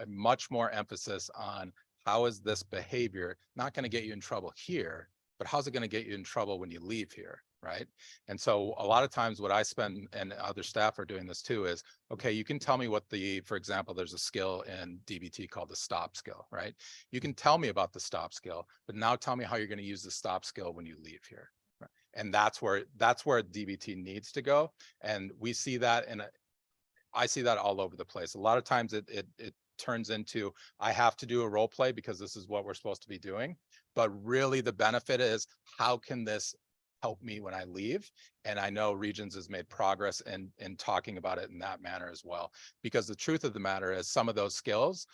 much more emphasis on how is this behavior not going to get you in trouble here, but how's it going to get you in trouble when you leave here, right? And so a lot of times what I spend, and other staff are doing this too, is, okay, you can tell me what for example, there's a skill in DBT called the stop skill, right? You can tell me about the stop skill, but now tell me how you're going to use the stop skill when you leave here. Right? And that's where DBT needs to go. And we see that, and I see that all over the place. A lot of times it turns into, I have to do a role play because this is what we're supposed to be doing. But really the benefit is, how can this help me when I leave? And I know Regions has made progress in talking about it in that manner as well. Because the truth of the matter is, some of those skills,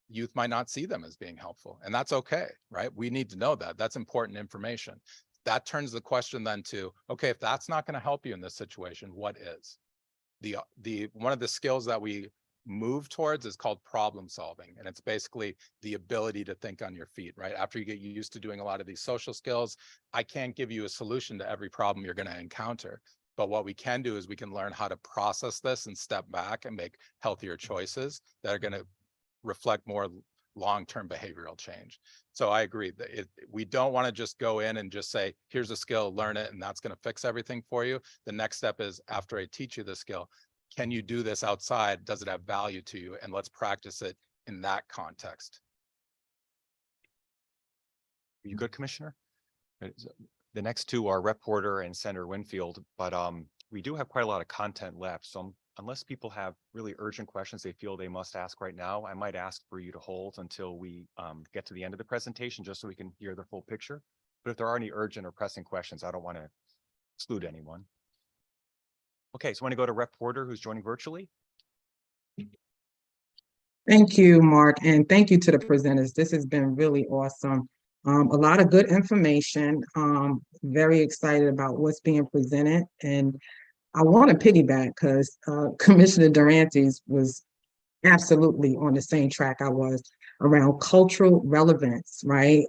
youth might not see them as being helpful. And that's okay, right? We need to know that. That's important information. that turns the question then to, okay, if that's not going to help you in this situation, what is? One of the skills that we move towards is called problem solving. And it's basically the ability to think on your feet, right? After you get used to doing a lot of these social skills, I can't give you a solution to every problem you're going to encounter. But what we can do is we can learn how to process this and step back and make healthier choices that are going to reflect more long-term behavioral change. So I agree that we don't want to just go in and just say, here's a skill, learn it, and that's going to fix everything for you. The next step is, after I teach you the skill, can you do this outside? Does it have value to you? And let's practice it in that context. Are you good, Commissioner? The next two are Rep Porter and Senator Winfield, but we do have quite a lot of content left. So unless people have really urgent questions they feel they must ask right now, I might ask for you to hold until we get to the end of the presentation, just so we can hear the full picture. But if there are any urgent or pressing questions, I don't want to exclude anyone. Okay, so I want to go to Rep Porter, who's joining virtually. Thank you, Mark, and thank you to the presenters. This has been really awesome. A lot of good information. Very excited about what's being presented. And I want to piggyback because Commissioner Durantes was absolutely on the same track I was around cultural relevance, right?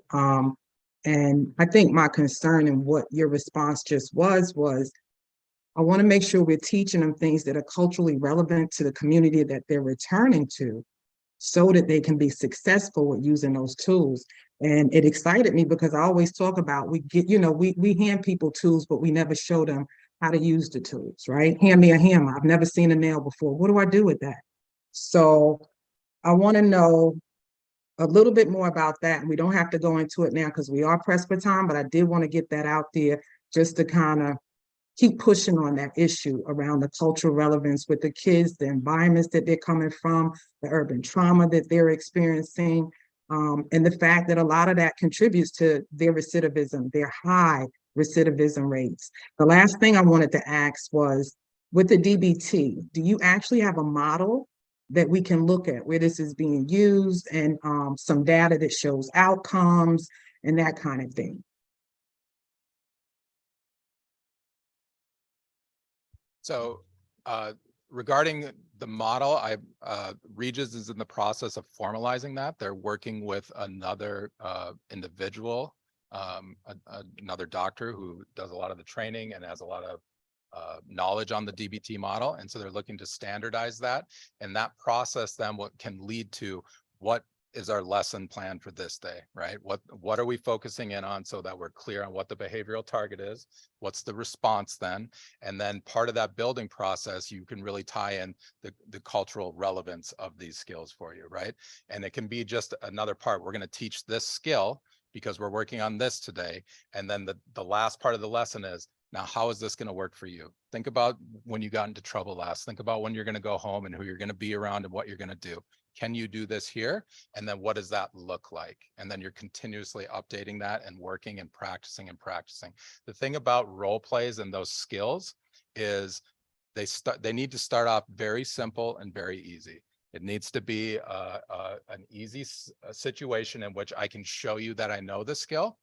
And I think my concern and what your response just was I want to make sure we're teaching them things that are culturally relevant to the community that they're returning to, so that they can be successful with using those tools. And it excited me because I always talk about, we hand people tools, but we never show them how to use the tools, right? Hand me a hammer. I've never seen a nail before. What do I do with that? So I want to know a little bit more about that. And we don't have to go into it now because we are pressed for time, but I did want to get that out there just to kind of keep pushing on that issue around the cultural relevance with the kids, the environments that they're coming from, the urban trauma that they're experiencing, and the fact that a lot of that contributes to their recidivism, their high recidivism rates. The last thing I wanted to ask was, with the DBT, do you actually have a model that we can look at where this is being used, and some data that shows outcomes and that kind of thing? So regarding the model, Regis is in the process of formalizing that. They're working with another individual, another doctor who does a lot of the training and has a lot of knowledge on the DBT model. And so they're looking to standardize that. And that process then what can lead to what is our lesson plan for this day, right? What are we focusing in on so that we're clear on what the behavioral target is? What's the response then? And then part of that building process, you can really tie in the cultural relevance of these skills for you, right? And it can be just another part. We're going to teach this skill because we're working on this today. And then the last part of the lesson is, now, how is this going to work for you? Think about when you got into trouble last. Think about when you're going to go home and who you're going to be around and what you're going to do. Can you do this here? And then what does that look like? And then you're continuously updating that and working and practicing and practicing. The thing about role plays and those skills is they need to start off very simple and very easy. It needs to be an easy situation in which I can show you that I know the skill.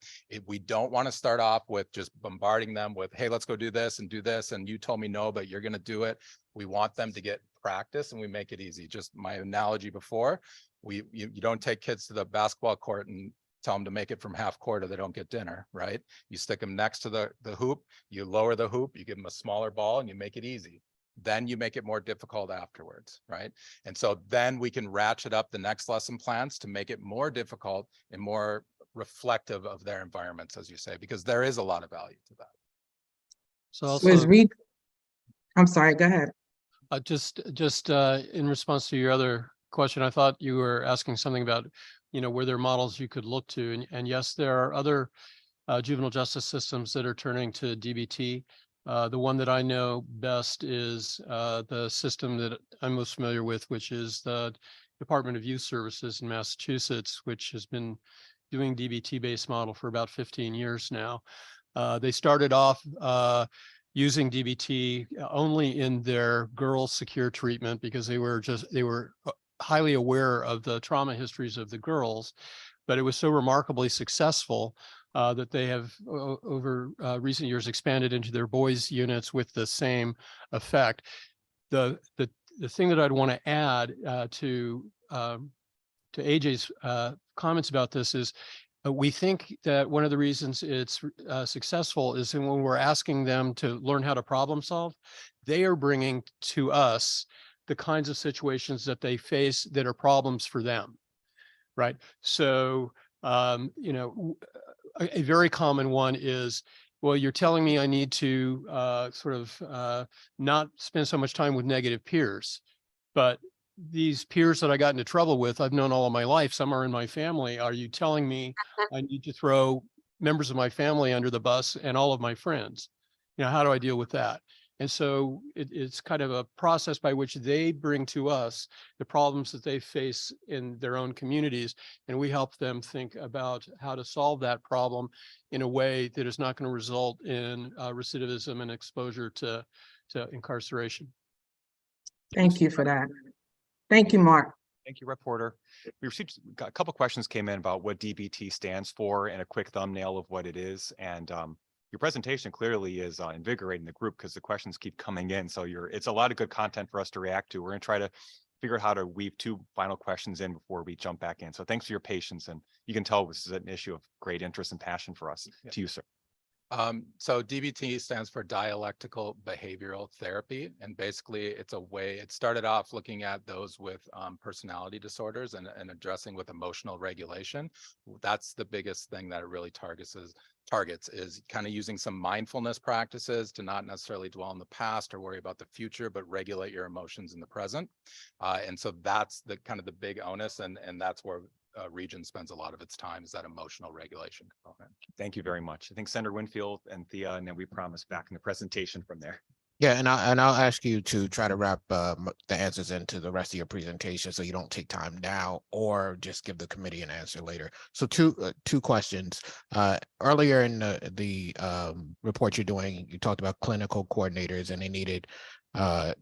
We don't want to start off with just bombarding them with, hey, let's go do this, and you told me no, but you're going to do it. We want them to get practice, and we make it easy. Just my analogy before, you don't take kids to the basketball court and tell them to make it from half court or they don't get dinner, right? You stick them next to the hoop, you lower the hoop, you give them a smaller ball, and you make it easy. Then you make it more difficult afterwards, right? And so then we can ratchet up the next lesson plans to make it more difficult and more reflective of their environments, as you say, because there is a lot of value to that. So also, I'm sorry, go ahead. just in response to your other question, I thought you were asking something about, were there models you could look to? And yes, there are other juvenile justice systems that are turning to DBT. The one that I know best is the system that I'm most familiar with, which is the Department of Youth Services in Massachusetts, which has been doing DBT-based model for about 15 years now. They started off using DBT only in their girls' secure treatment because they were highly aware of the trauma histories of the girls. but it was so remarkably successful that they have over recent years expanded into their boys units with the same effect. The thing that I'd want to add to AJ's comments about this is we think that one of the reasons it's successful is when we're asking them to learn how to problem solve, they are bringing to us the kinds of situations that they face that are problems for them, right? So, you know, a very common one is, well, you're telling me I need to not spend so much time with negative peers, but these peers that I got into trouble with, I've known all of my life. Some are in my family. Are you telling me I need to throw members of my family under the bus and all of my friends? You know, how do I deal with that? And so it's kind of a process by which they bring to us the problems that they face in their own communities. And we help them think about how to solve that problem in a way that is not going to result in recidivism and exposure to incarceration. Thank you for that. Thank you, Mark. Thank you, reporter. We received a couple questions came in about what DBT stands for and a quick thumbnail of what it is. And your presentation clearly is invigorating the group because the questions keep coming in. So it's a lot of good content for us to react to. We're going to try to figure out how to weave two final questions in before we jump back in. So thanks for your patience. And you can tell this is an issue of great interest and passion for us. Yeah. To you, sir. So DBT stands for dialectical behavioral therapy. And basically it's a way, it started off looking at those with personality disorders and addressing with emotional regulation. That's the biggest thing that it really targets is kind of using some mindfulness practices to not necessarily dwell in the past or worry about the future, but regulate your emotions in the present. And so that's the kind of the big onus, and that's where Region spends a lot of its time, is that emotional regulation component. Thank you very much. I think Senator Winfield and Thea, and then we promise back in the presentation from there. Yeah, and I'll ask you to try to wrap the answers into the rest of your presentation so you don't take time now, or just give the committee an answer later. So two questions. Earlier in the report you're doing, you talked about clinical coordinators and they needed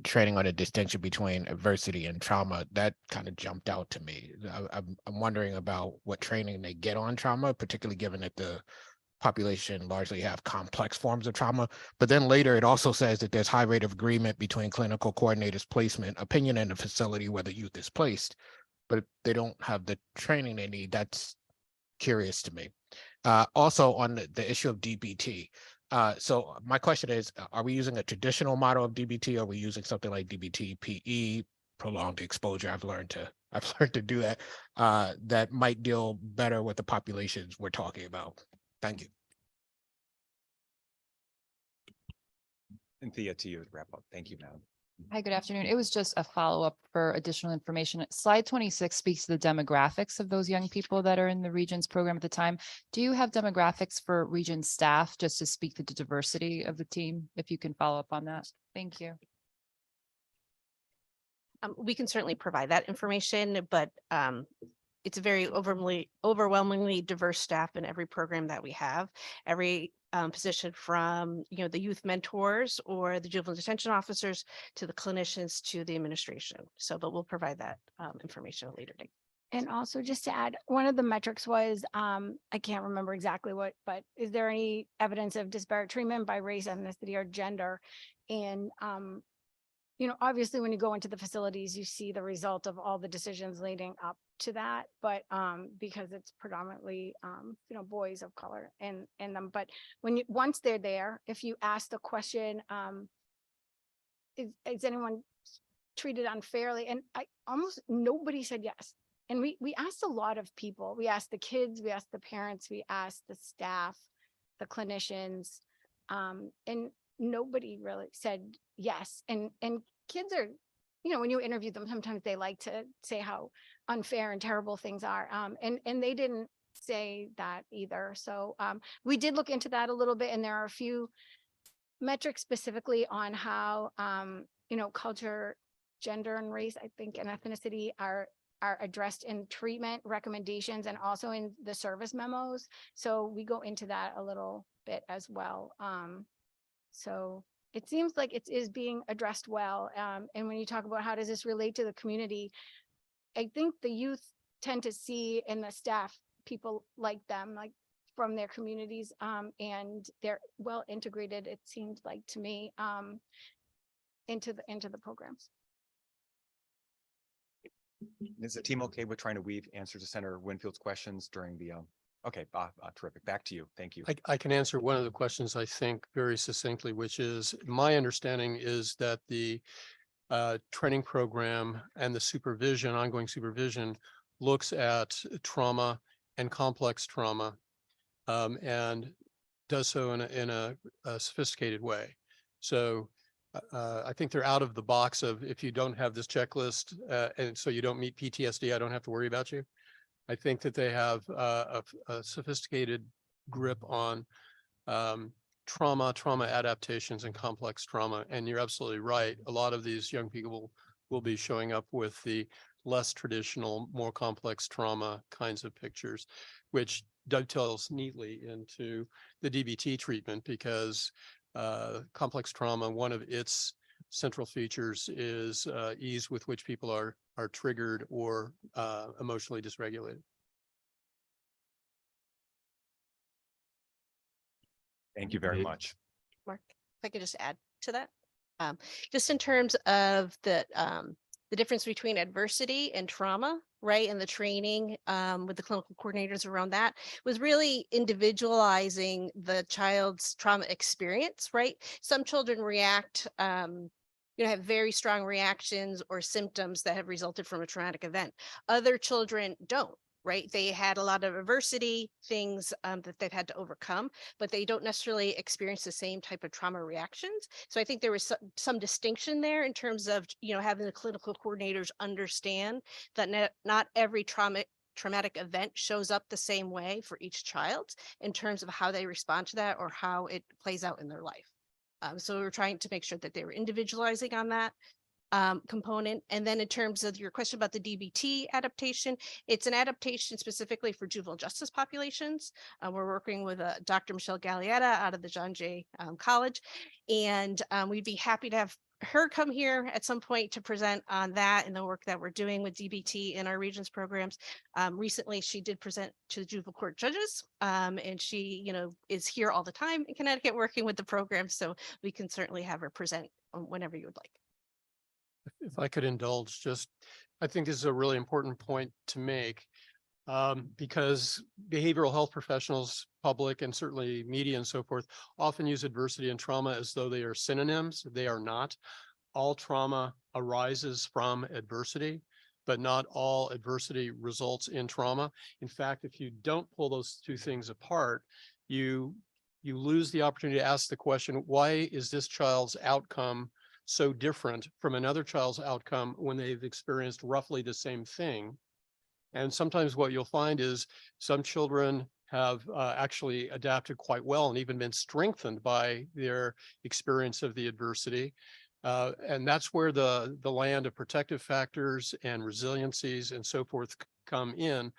training on the distinction between adversity and trauma. That kind of jumped out to me. I'm wondering about what training they get on trauma, particularly given that the population largely have complex forms of trauma. But then later it also says that there's high rate of agreement between clinical coordinators, placement, opinion in the facility where the youth is placed, but they don't have the training they need. That's curious to me. Also on the issue of DBT. So my question is, are we using a traditional model of DBT? Or are we using something like DBT, PE, prolonged exposure? I've learned to do that. That might deal better with the populations we're talking about. Thank you. And Thea, to you to wrap up. Thank you, madam. Hi, good afternoon. It was just a follow-up for additional information. Slide 26 speaks to the demographics of those young people that are in the Regions program at the time. Do you have demographics for Region staff just to speak to the diversity of the team? If you can follow up on that. Thank you. We can certainly provide that information, but it's a very overwhelmingly diverse staff in every program that we have. Every position from, the youth mentors or the juvenile detention officers to the clinicians to the administration. So, but we'll provide that information at a later date. And also just to add, one of the metrics was, I can't remember exactly what, but is there any evidence of disparate treatment by race, ethnicity, or gender? And obviously when you go into the facilities, you see the result of all the decisions leading up to that, but because it's predominantly boys of color in them. But once they're there, if you ask the question, is anyone treated unfairly? And almost nobody said yes. And we asked a lot of people. We asked the kids, we asked the parents, we asked the staff, the clinicians, and nobody really said yes. And kids are, when you interview them, sometimes they like to say how unfair and terrible things are. And they didn't say that either. So we did look into that a little bit, and there are a few metrics specifically on how, culture, gender, and race, I think, and ethnicity are addressed in treatment recommendations and also in the service memos. So we go into that a little bit as well. So it seems like it is being addressed well. And when you talk about how does this relate to the community, I think the youth tend to see in the staff people like them, like from their communities, and they're well integrated, it seemed like to me, into the programs. Is the team okay with trying to weave answers to Senator Winfield's questions during the, okay, terrific. Back to you. Thank you. I can answer one of the questions, I think, very succinctly, which is my understanding is that the training program and the supervision, ongoing supervision, looks at trauma and complex trauma, and does so in a sophisticated way. So I think they're out of the box of, if you don't have this checklist and so you don't meet PTSD, I don't have to worry about you. I think that they have a sophisticated grip on trauma adaptations and complex trauma. And you're absolutely right. A lot of these young people will be showing up with the less traditional, more complex trauma kinds of pictures, which dovetails neatly into the DBT treatment, because complex trauma, one of its central features is ease with which people are triggered or emotionally dysregulated. Thank you very much. Mark, if I could just add to that, just in terms of the difference between adversity and trauma, right? And the training with the clinical coordinators around that was really individualizing the child's trauma experience, right? Some children react, have very strong reactions or symptoms that have resulted from a traumatic event. Other children don't. Right? They had a lot of adversity, things that they've had to overcome, but they don't necessarily experience the same type of trauma reactions. So I think there was some distinction there in terms of, having the clinical coordinators understand that not every traumatic event shows up the same way for each child in terms of how they respond to that or how it plays out in their life. So we were trying to make sure that they were individualizing on that component. And then in terms of your question about the DBT adaptation, it's an adaptation specifically for juvenile justice populations. We're working with Dr. Michelle Gallietta out of the John Jay College, and we'd be happy to have her come here at some point to present on that and the work that we're doing with DBT in our regions programs. Recently, she did present to the juvenile court judges, and she, is here all the time in Connecticut working with the program. So we can certainly have her present whenever you would like. If I could indulge, I think this is a really important point to make, because behavioral health professionals, public, and certainly media and so forth, often use adversity and trauma as though they are synonyms. They are not. All trauma arises from adversity, but not all adversity results in trauma. In fact, if you don't pull those two things apart, you lose the opportunity to ask the question, why is this child's outcome so different from another child's outcome when they've experienced roughly the same thing? And sometimes what you'll find is some children have actually adapted quite well and even been strengthened by their experience of the adversity. And that's where the land of protective factors and resiliencies and so forth come in.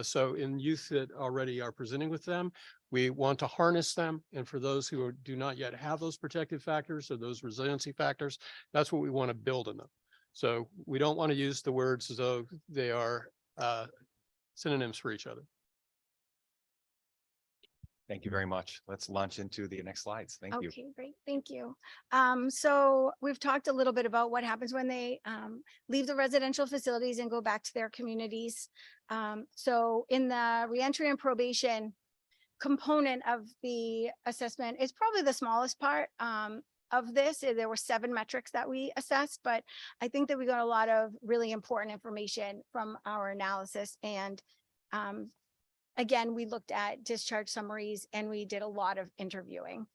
So in youth that already are presenting with them, we want to harness them. And for those who do not yet have those protective factors or those resiliency factors, that's what we want to build in them. So we don't want to use the words as though they are synonyms for each other. Thank you very much. Let's launch into the next slides. Thank you. Okay, great. Thank you. So we've talked a little bit about what happens when they leave the residential facilities and go back to their communities. So in the reentry and probation component of the assessment is probably the smallest part of this. There were 7 metrics that we assessed, but I think that we got a lot of really important information from our analysis. And again, we looked at discharge summaries and we did a lot of interviewing.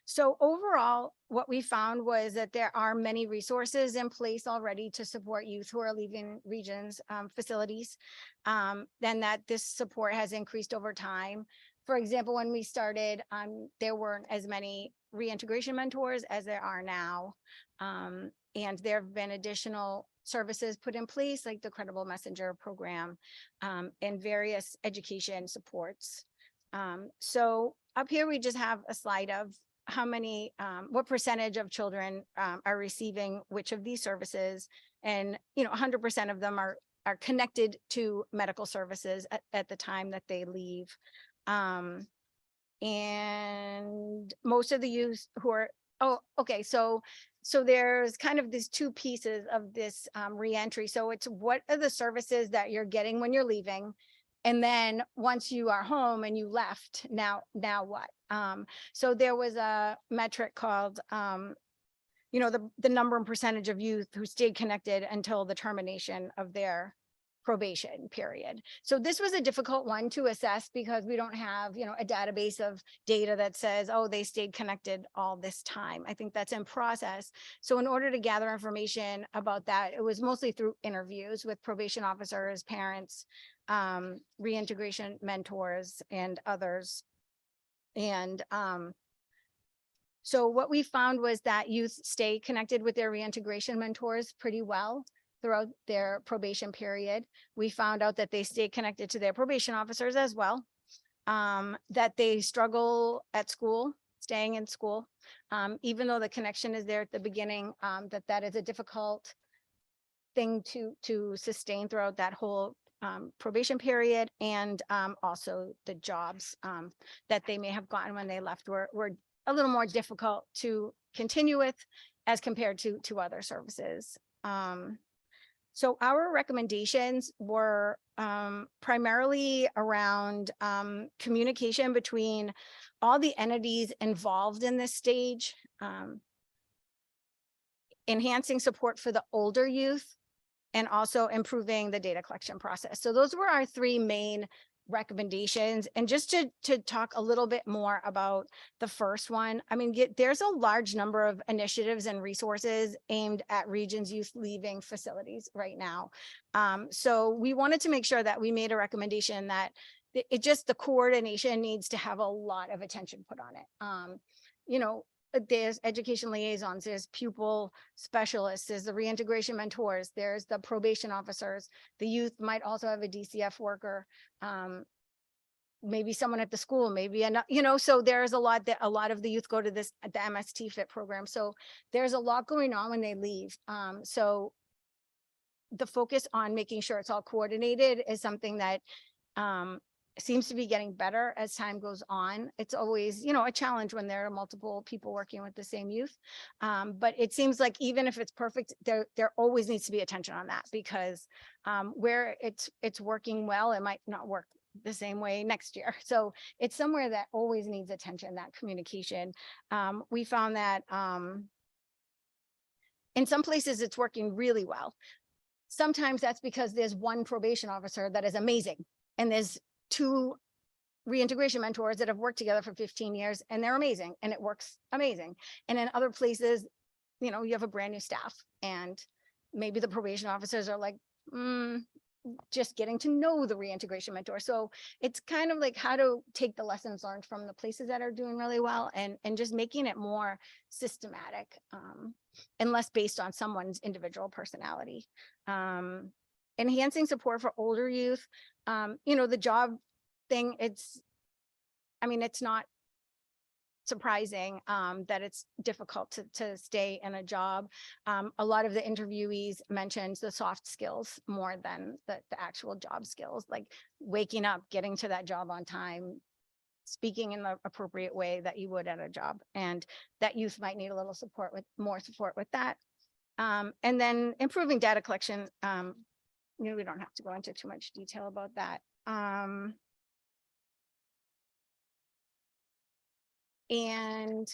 So overall, what we found was that there are many resources in place already to support youth who are leaving regions facilities, then that this support has increased over time. For example, when we started, there weren't as many reintegration mentors as there are now. And there have been additional services put in place, like the Credible Messenger program, and various education supports. So up here, we just have a slide of how many, what percentage of children are receiving which of these services. And, 100% of them are are connected to medical services at the time that they leave. And most of the youth who are, oh, okay, so there's kind of these two pieces of this reentry. So it's what are the services that you're getting when you're leaving? And then once you are home and you left, now what? So there was a metric called, you know, the number and percentage of youth who stayed connected until the termination of their probation period. So this was a difficult one to assess because we don't have, you know, a database of data that says, oh, they stayed connected all this time. I think that's in process. So in order to gather information about that, it was mostly through interviews with probation officers, parents, reintegration mentors, and others. And so what we found was that youth stay connected with their reintegration mentors pretty well throughout their probation period. We found out that they stay connected to their probation officers as well, that they struggle at school, staying in school, even though the connection is there at the beginning, that is a difficult thing to sustain throughout that whole probation period. And also the jobs that they may have gotten when they left were a little more difficult to continue with as compared to other services. So our recommendations were primarily around communication between all the entities involved in this stage, enhancing support for the older youth, and also improving the data collection process. So those were our three main recommendations. And just to talk a little bit more about the first one, I mean, there's a large number of initiatives and resources aimed at Regions Youth Leaving facilities right now. So we wanted to make sure that we made a recommendation that the coordination needs to have a lot of attention put on it. You know, there's education liaisons, there's pupil specialists, there's the reintegration mentors, there's the probation officers. The youth might also have a DCF worker, maybe someone at the school, maybe, you know, so there's a lot of the youth go to the MST Fit program. So there's a lot going on when they leave. So the focus on making sure it's all coordinated is something that seems to be getting better as time goes on. It's always, you know, a challenge when there are multiple people working with the same youth. But it seems like even if it's perfect, there always needs to be attention on that, because where it's working well, it might not work the same way next year. So it's somewhere that always needs attention, that communication. We found that in some places it's working really well. Sometimes that's because there's one probation officer that is amazing, and there's two reintegration mentors that have worked together for 15 years and they're amazing and it works amazing. And in other places, you know, you have a brand new staff and maybe the probation officers are like, just getting to know the reintegration mentor. So it's kind of like how to take the lessons learned from the places that are doing really well and just making it more systematic and less based on someone's individual personality. Enhancing support for older youth. You know, the job thing, it's not surprising that it's difficult to stay in a job. A lot of the interviewees mentioned the soft skills more than the actual job skills, like waking up, getting to that job on time, speaking in the appropriate way that you would at a job. And that youth might need a little support more support with that. And then improving data collection. You know, we don't have to go into too much detail about that. And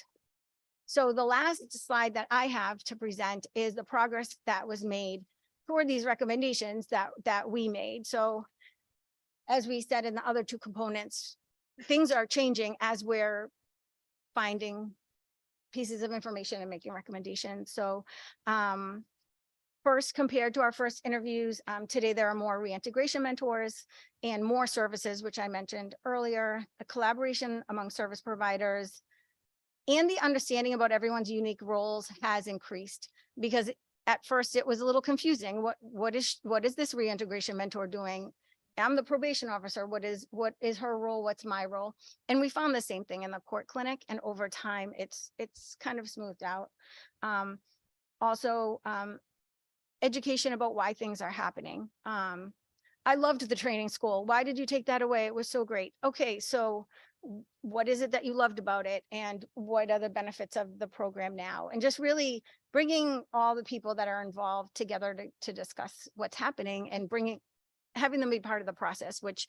so the last slide that I have to present is the progress that was made toward these recommendations that we made. So as we said in the other two components, things are changing as we're finding pieces of information and making recommendations. So first, compared to our first interviews, today there are more reintegration mentors and more services, which I mentioned earlier. A collaboration among service providers and the understanding about everyone's unique roles has increased, because at first it was a little confusing. What is this reintegration mentor doing? I'm the probation officer. What is her role? What's my role? And we found the same thing in the court clinic, and over time it's kind of smoothed out. Also, education about why things are happening. I loved the training school. Why did you take that away? It was so great. Okay, so what is it that you loved about it, and what are the benefits of the program now? And just really bringing all the people that are involved together to discuss what's happening, and having them be part of the process, which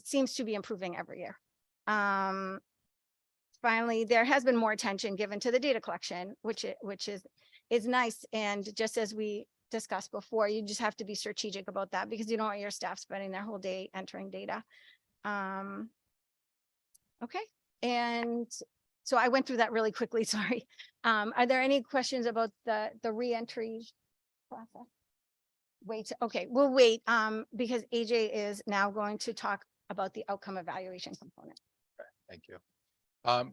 seems to be improving every year. Finally, there has been more attention given to the data collection, which is nice. And just as we discussed before, you just have to be strategic about that, because you don't want your staff spending their whole day entering data. Okay, and so I went through that really quickly, sorry. Are there any questions about the reentry process? Wait, okay, we'll wait, because AJ is now going to talk about the outcome evaluation component. Thank you.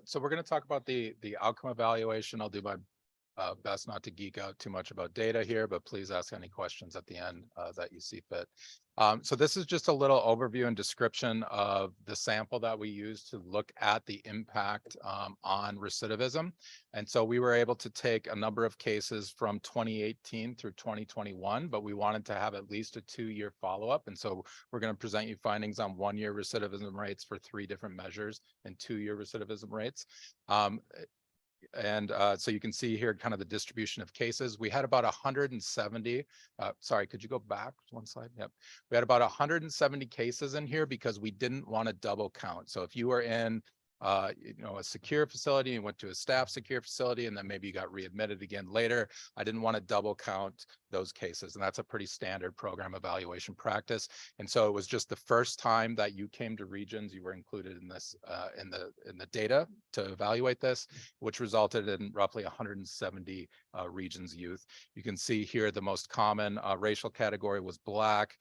So we're going to talk about the outcome evaluation. I'll do my best not to geek out too much about data here, but please ask any questions at the end that you see fit. So this is just a little overview and description of the sample that we used to look at the impact on recidivism. And so we were able to take a number of cases from 2018 through 2021, but we wanted to have at least a 2-year follow-up. And so we're going to present you findings on 1-year recidivism rates for 3 different measures and 2-year recidivism rates. So you can see here kind of the distribution of cases. We had about 170, sorry, could you go back 1 slide? Yep. We had about 170 cases in here because we didn't want to double count. So if you were in a secure facility, you went to a staff secure facility, and then maybe you got readmitted again later, I didn't want to double count those cases. And that's a pretty standard program evaluation practice. And so it was just the first time that you came to Regions, you were included in this, in the data to evaluate this, which resulted in roughly 170 Regions youth. You can see here the most common racial category was Black.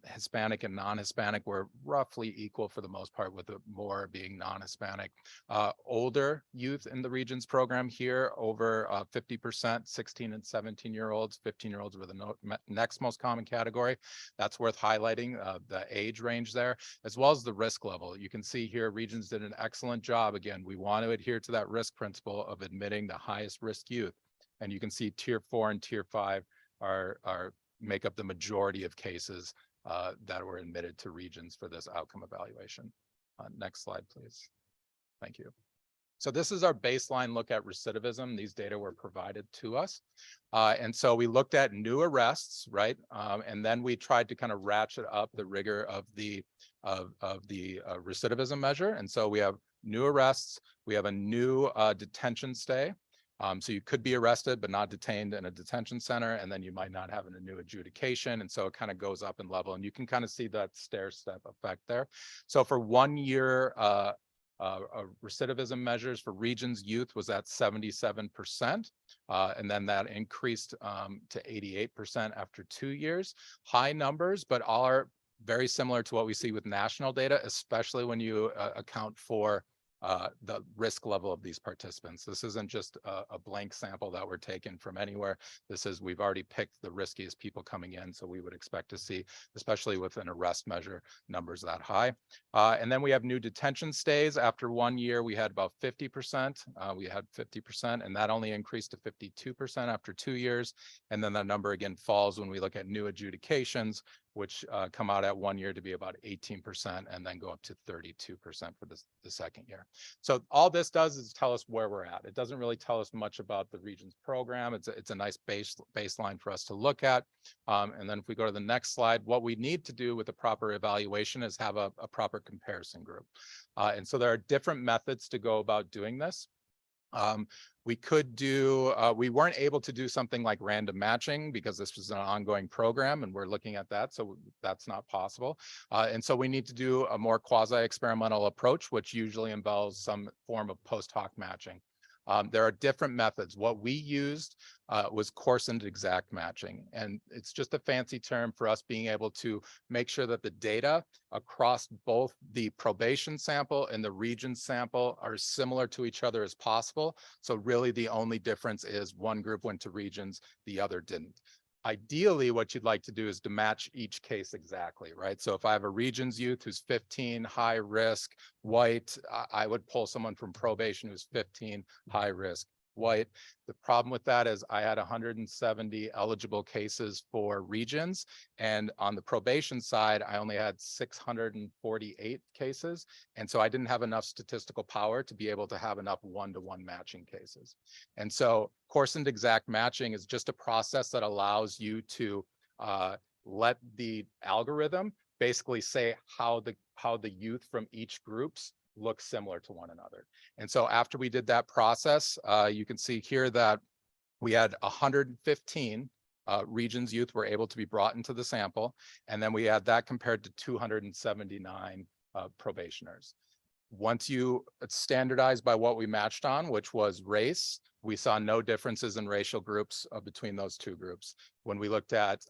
Hispanic and non-Hispanic were roughly equal for the most part, with more being non-Hispanic. Older youth in the Regions program here, over 50%, 16 and 17-year-olds. 15-year-olds were the next most common category. That's worth highlighting, the age range there, as well as the risk level. You can see here Regions did an excellent job. Again, we want to adhere to that risk principle of admitting the highest risk youth. And you can see tier 4 and tier 5 make up the majority of cases that were admitted to Regions for this outcome evaluation. Next slide, please. Thank you. So this is our baseline look at recidivism. These data were provided to us. And so we looked at new arrests, right? And then we tried to kind of ratchet up the rigor of the recidivism measure. And so we have new arrests, we have a new detention stay. So you could be arrested but not detained in a detention center, and then you might not have a new adjudication. And so it kind of goes up in level, and you can kind of see that stair step effect there. So for 1 year, recidivism measures for Regions youth was at 77%. And then that increased to 88% after 2 years. High numbers, but all are very similar to what we see with national data, especially when you account for the risk level of these participants. This isn't just a blank sample that we're taking from anywhere. This is, we've already picked the riskiest people coming in. So we would expect to see, especially with an arrest measure, numbers that high. And then we have new detention stays. After 1 year, we had about 50%. We had 50%, and that only increased to 52% after 2 years. And then that number again falls when we look at new adjudications, which come out at 1 year to be about 18%, and then go up to 32% for the second year. So all this does is tell us where we're at. It doesn't really tell us much about the Regions program. It's a nice baseline for us to look at. And then if we go to the next slide, what we need to do with a proper evaluation is have a proper comparison group. And so there are different methods to go about doing this. We could do, we weren't able to do something like random matching because this was an ongoing program and we're looking at that. So that's not possible. And so we need to do a more quasi-experimental approach, which usually involves some form of post hoc matching. There are different methods. What we used was coarsened exact matching. And it's just a fancy term for us being able to make sure that the data across both the probation sample and the Regions sample are as similar to each other as possible. So really the only difference is one group went to Regions, the other didn't. Ideally, what you'd like to do is to match each case exactly, right? So if I have a Regions youth who's 15, high risk, white, I would pull someone from probation who's 15, high risk, white. The problem with that is I had 170 eligible cases for regions, and on the probation side, I only had 648 cases. And so I didn't have enough statistical power to be able to have enough one-to-one matching cases. And so coarsened exact matching is just a process that allows you to let the algorithm basically say how the youth from each groups look similar to one another. And so after we did that process, you can see here that we had 115 regions youth were able to be brought into the sample. And then we had that compared to 279 probationers. Once you standardize by what we matched on, which was race, we saw no differences in racial groups between those two groups. When we looked at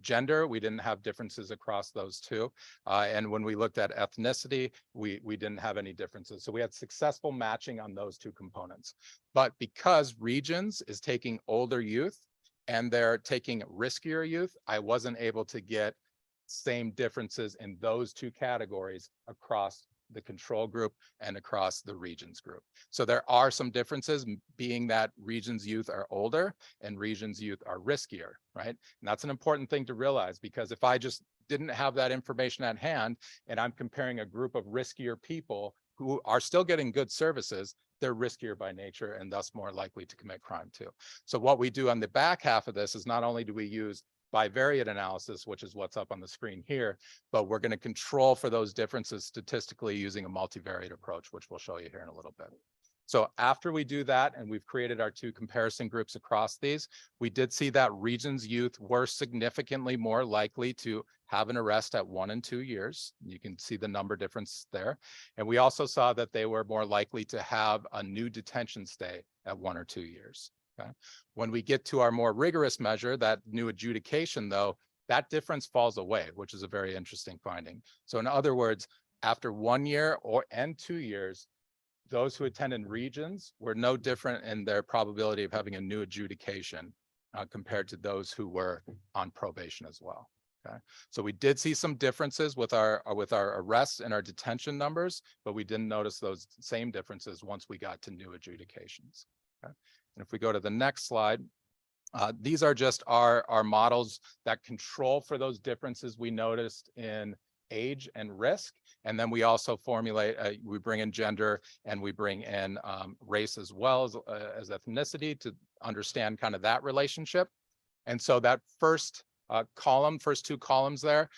gender, we didn't have differences across those two. And when we looked at ethnicity, we didn't have any differences. So we had successful matching on those two components. But because regions is taking older youth and they're taking riskier youth, I wasn't able to get same differences in those two categories across the control group and across the regions group. So there are some differences, being that regions youth are older and regions youth are riskier, right? And that's an important thing to realize, because if I just didn't have that information at hand and I'm comparing a group of riskier people who are still getting good services, they're riskier by nature and thus more likely to commit crime too. So what we do on the back half of this is not only do we use bivariate analysis, which is what's up on the screen here, but we're going to control for those differences statistically using a multivariate approach, which we'll show you here in a little bit. So after we do that, and we've created our two comparison groups across these, we did see that regions youth were significantly more likely to have an arrest at 1 and 2 years. You can see the number difference there. And we also saw that they were more likely to have a new detention stay at 1 or 2 years. Okay. When we get to our more rigorous measure, that new adjudication, though, that difference falls away, which is a very interesting finding. So in other words, after 1 year and 2 years, those who attended regions were no different in their probability of having a new adjudication compared to those who were on probation as well. Okay. So we did see some differences with our arrests and our detention numbers, but we didn't notice those same differences once we got to new adjudications. Okay. And if we go to the next slide, these are just our models that control for those differences we noticed in age and risk. And then we also formulate, we bring in gender and we bring in race as well as ethnicity to understand kind of that relationship. And so that first two columns there,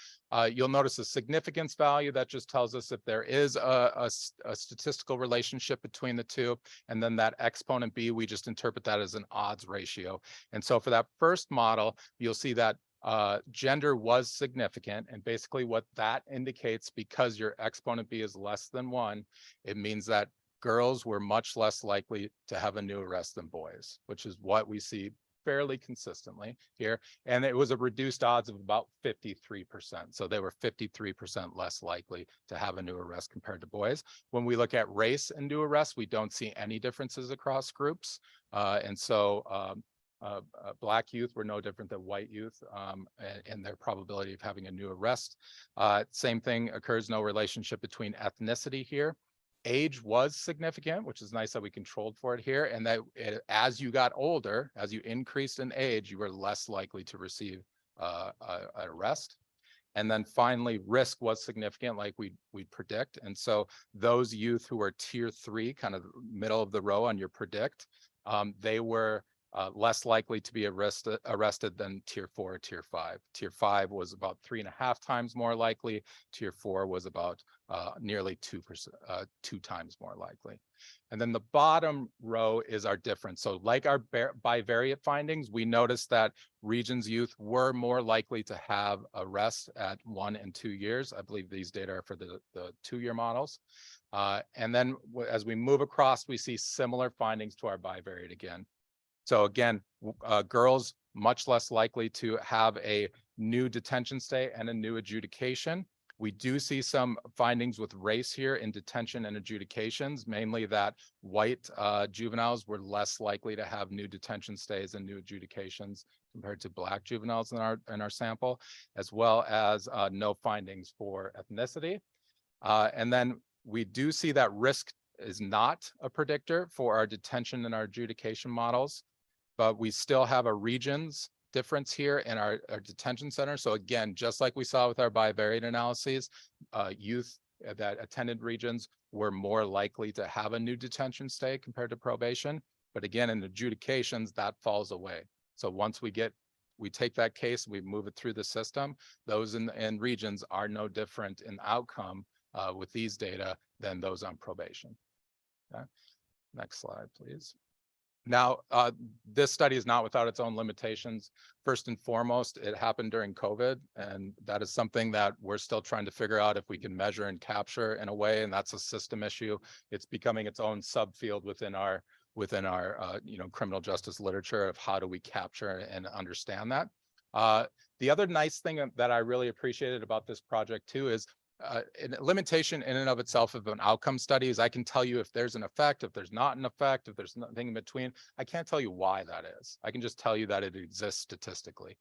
you'll notice a significance value that just tells us if there is a statistical relationship between the two. And then that exponent B, we just interpret that as an odds ratio. And so for that first model, you'll see that gender was significant. And basically what that indicates, because your exponent B is less than 1, it means that girls were much less likely to have a new arrest than boys, which is what we see fairly consistently here. And it was a reduced odds of about 53%. So they were 53% less likely to have a new arrest compared to boys. When we look at race and new arrests, we don't see any differences across groups. And so Black youth were no different than white youth in their probability of having a new arrest. Same thing occurs, no relationship between ethnicity here. Age was significant, which is nice that we controlled for it here. And that as you got older, as you increased in age, you were less likely to receive an arrest. And then finally, risk was significant, like we'd predict. And so those youth who are tier 3, kind of middle of the row on your predict, they were less likely to be arrested than tier 4 or tier 5. Tier 5 was about 3.5 times more likely. Tier 4 was about nearly 2 times more likely. And then the bottom row is our difference. So like our bivariate findings, we noticed that regions youth were more likely to have arrests at 1 and 2 years. I believe these data are for the 2-year models. And then as we move across, we see similar findings to our bivariate again. So again, girls much less likely to have a new detention stay and a new adjudication. We do see some findings with race here in detention and adjudications, mainly that white juveniles were less likely to have new detention stays and new adjudications compared to Black juveniles in our sample, as well as no findings for ethnicity. And then we do see that risk is not a predictor for our detention and our adjudication models, but we still have a regions difference here in our detention center. So again, just like we saw with our bivariate analyses, youth that attended regions were more likely to have a new detention stay compared to probation. But again, in adjudications, that falls away. So once we take that case, we move it through the system, those in regions are no different in outcome with these data than those on probation. Okay. Next slide, please. Now, this study is not without its own limitations. First and foremost, it happened during COVID, and that is something that we're still trying to figure out if we can measure and capture in a way, and that's a system issue. It's becoming its own subfield within our criminal justice literature of how do we capture and understand that. The other nice thing that I really appreciated about this project too is a limitation in and of itself of an outcome study is I can tell you if there's an effect, if there's not an effect, if there's nothing in between. I can't tell you why that is. I can just tell you that it exists statistically.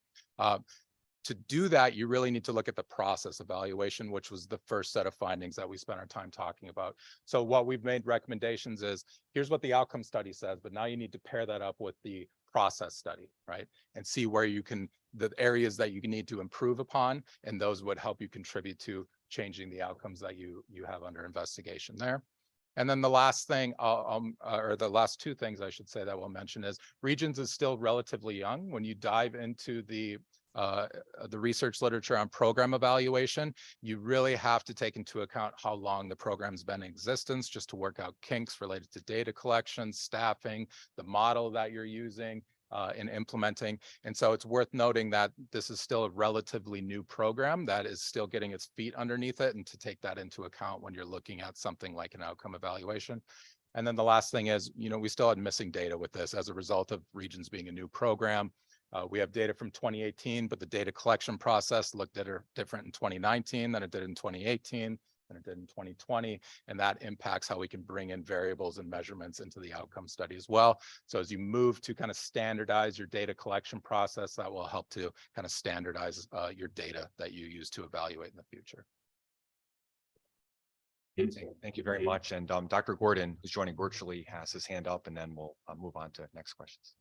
To do that, you really need to look at the process evaluation, which was the first set of findings that we spent our time talking about. So what we've made recommendations is, here's what the outcome study says, but now you need to pair that up with the process study, right? And see where you can, the areas that you need to improve upon, and those would help you contribute to changing the outcomes that you have under investigation there. And then the last thing, or the last two things I should say that we'll mention is regions is still relatively young. When you dive into the research literature on program evaluation, you really have to take into account how long the program's been in existence just to work out kinks related to data collection, staffing, the model that you're using in implementing. And so it's worth noting that this is still a relatively new program that is still getting its feet underneath it, and to take that into account when you're looking at something like an outcome evaluation. And then the last thing is, we still had missing data with this as a result of regions being a new program. We have data from 2018, but the data collection process looked at it different in 2019 than it did in 2018, than it did in 2020. And that impacts how we can bring in variables and measurements into the outcome study as well. So as you move to kind of standardize your data collection process, that will help to kind of standardize your data that you use to evaluate in the future. Thank you very much. And Dr. Gordon, who's joining virtually, has his hand up, and then we'll move on to next questions.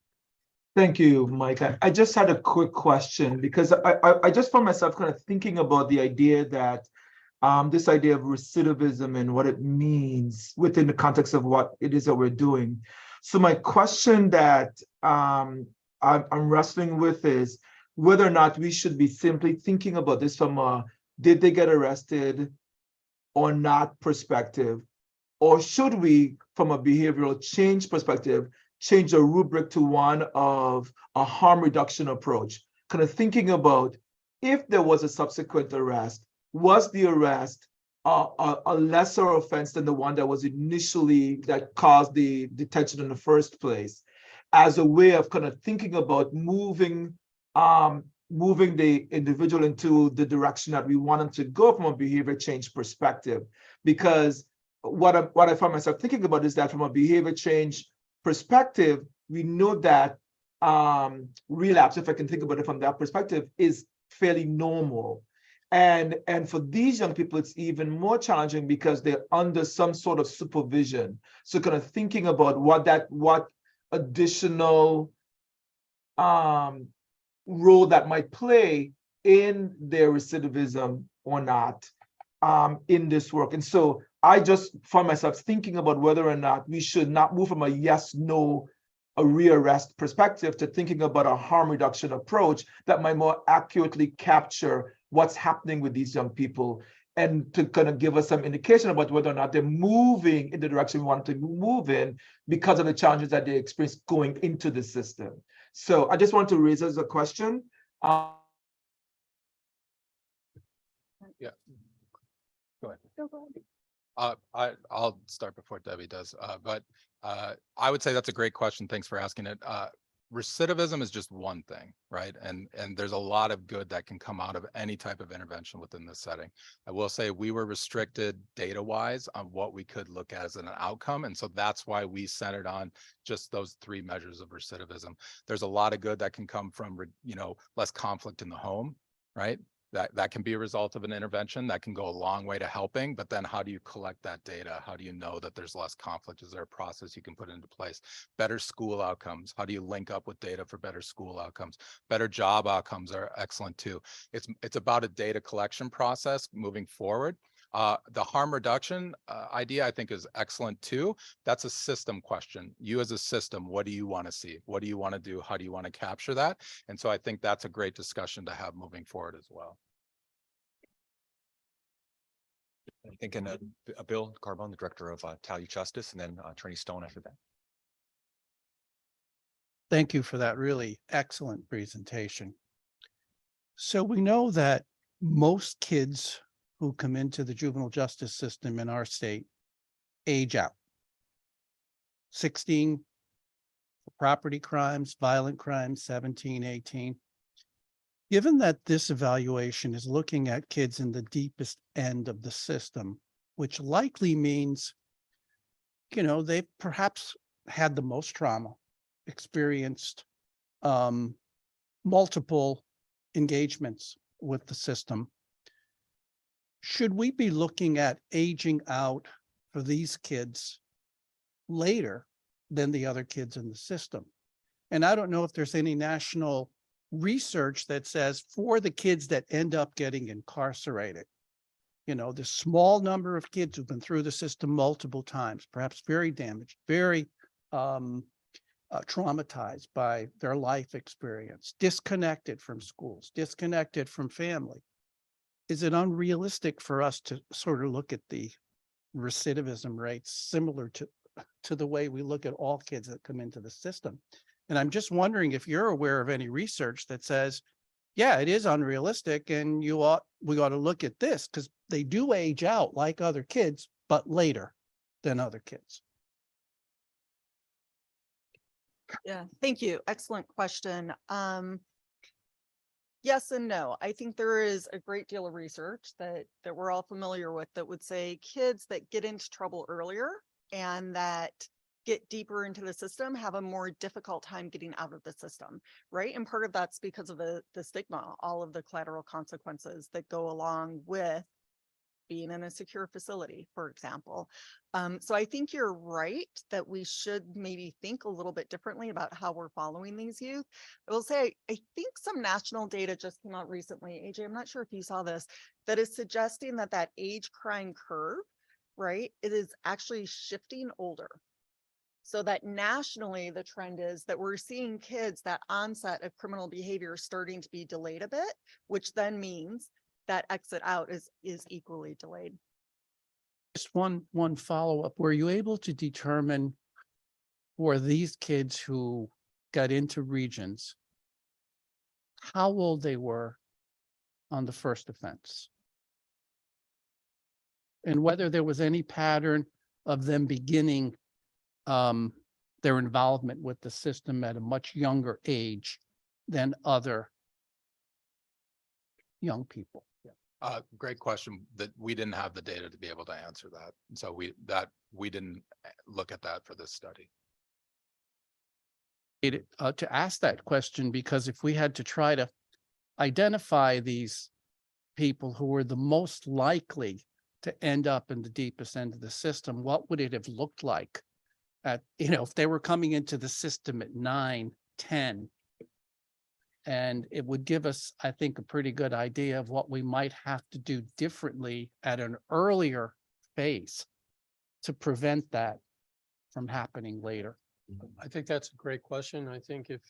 Thank you, Mike. I just had a quick question, because I just found myself kind of thinking about the idea that this idea of recidivism and what it means within the context of what it is that we're doing. So my question that I'm wrestling with is whether or not we should be simply thinking about this from a did they get arrested or not perspective, or should we, from a behavioral change perspective, change the rubric to one of a harm reduction approach, kind of thinking about if there was a subsequent arrest, was the arrest a lesser offense than the one that was initially that caused the detention in the first place, as a way of kind of thinking about moving the individual into the direction that we want them to go from a behavior change perspective. Because what I find myself thinking about is that from a behavior change perspective, we know that relapse, if I can think about it from that perspective, is fairly normal. And for these young people, it's even more challenging because they're under some sort of supervision. So kind of thinking about what additional role that might play in their recidivism or not in this work. And so I just find myself thinking about whether or not we should not move from a yes, no, a rearrest perspective to thinking about a harm reduction approach that might more accurately capture what's happening with these young people, and to kind of give us some indication about whether or not they're moving in the direction we want to move in because of the challenges that they experience going into the system. So I just want to raise as a question. Yeah. Go ahead. I'll start before Debbie does, but I would say that's a great question. Thanks for asking it. Recidivism is just one thing, right? And there's a lot of good that can come out of any type of intervention within this setting. I will say we were restricted data-wise on what we could look at as an outcome. And so that's why we centered on just those three measures of recidivism. There's a lot of good that can come from, less conflict in the home, right? That can be a result of an intervention that can go a long way to helping, but then how do you collect that data? How do you know that there's less conflict? Is there a process you can put into place? Better school outcomes. How do you link up with data for better school outcomes? Better job outcomes are excellent too. It's about a data collection process moving forward. The harm reduction idea I think is excellent too. That's a system question. You as a system, what do you want to see? What do you want to do? How do you want to capture that? And so I think that's a great discussion to have moving forward as well. I think Bill Carbone, the Director of Talue Justice, and then Attorney Stone after that. Thank you for that really excellent presentation. So we know that most kids who come into the juvenile justice system in our state age out. 16 for property crimes, violent crimes, 17, 18. Given that this evaluation is looking at kids in the deepest end of the system, which likely means, you know, they've perhaps had the most trauma, experienced multiple engagements with the system. Should we be looking at aging out for these kids later than the other kids in the system? And I don't know if there's any national research that says for the kids that end up getting incarcerated, you know, the small number of kids who've been through the system multiple times, perhaps very damaged, very traumatized by their life experience, disconnected from schools, disconnected from family. Is it unrealistic for us to sort of look at the recidivism rates similar to the way we look at all kids that come into the system? And I'm just wondering if you're aware of any research that says, yeah, it is unrealistic and we ought to look at this because they do age out like other kids, but later than other kids. Yeah, thank you. Excellent question. Yes and no. I think there is a great deal of research that we're all familiar with that would say kids that get into trouble earlier and that get deeper into the system have a more difficult time getting out of the system, right? And part of that's because of the stigma, all of the collateral consequences that go along with being in a secure facility, for example. So I think you're right that we should maybe think a little bit differently about how we're following these youth. I will say, I think some national data just came out recently, AJ, I'm not sure if you saw this, that is suggesting that age crime curve, right, it is actually shifting older. So that nationally, the trend is that we're seeing kids, that onset of criminal behavior starting to be delayed a bit, which then means that exit out is equally delayed. Just one follow-up. Were you able to determine for these kids who got into regions, how old they were on the first offense? And whether there was any pattern of them beginning their involvement with the system at a much younger age than other young people? Great question that we didn't have the data to be able to answer that. And so we didn't look at that for this study. To ask that question, because if we had to try to identify these people who were the most likely to end up in the deepest end of the system, what would it have looked like at, if they were coming into the system at 9, 10, and it would give us, I think, a pretty good idea of what we might have to do differently at an earlier phase to prevent that from happening later. I think that's a great question. I think if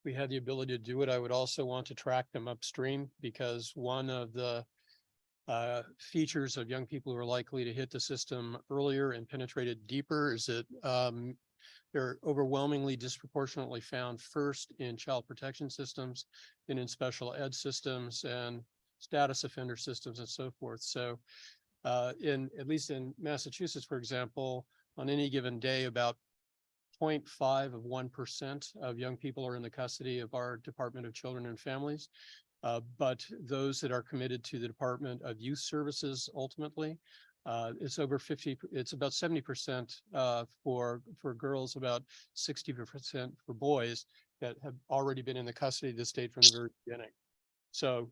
we had the ability to do it, I would also want to track them upstream, because one of the features of young people who are likely to hit the system earlier and penetrate it deeper is that they're overwhelmingly disproportionately found first in child protection systems, then in special ed systems and status offender systems and so forth. So at least in Massachusetts, for example, on any given day, about 0.5 of 1% of young people are in the custody of our Department of Children and Families. But those that are committed to the Department of Youth Services, ultimately, it's over 50, it's about 70% for girls, about 60% for boys that have already been in the custody of the state from the very beginning. So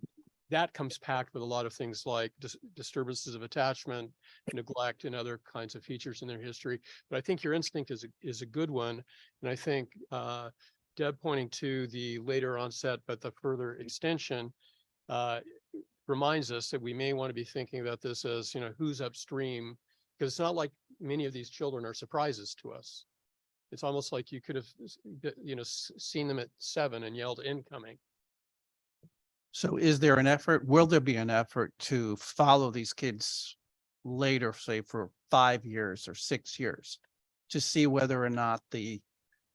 that comes packed with a lot of things like disturbances of attachment, neglect, and other kinds of features in their history. But I think your instinct is a good one. And I think Deb pointing to the later onset, but the further extension reminds us that we may want to be thinking about this as, who's upstream, because it's not like many of these children are surprises to us. It's almost like you could have, seen them at 7 and yelled incoming. So is there an effort, will there be an effort to follow these kids later, say for 5 years or 6 years, to see whether or not the,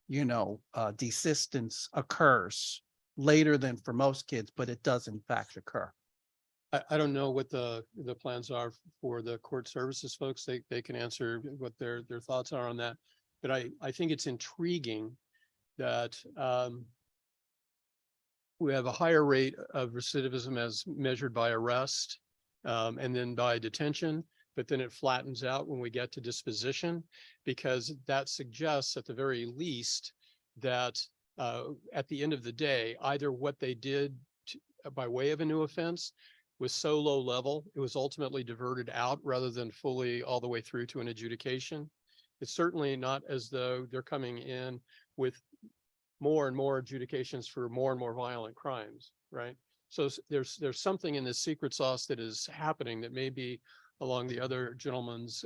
desistance occurs later than for most kids, but it does in fact occur? I don't know what the plans are for the court services folks. They can answer what their thoughts are on that. But I think it's intriguing that we have a higher rate of recidivism as measured by arrest and then by detention, but then it flattens out when we get to disposition, because that suggests at the very least that at the end of the day, either what they did by way of a new offense was so low level, it was ultimately diverted out rather than fully all the way through to an adjudication. It's certainly not as though they're coming in with more and more adjudications for more and more violent crimes, right? So there's something in this secret sauce that is happening that may be along the other gentleman's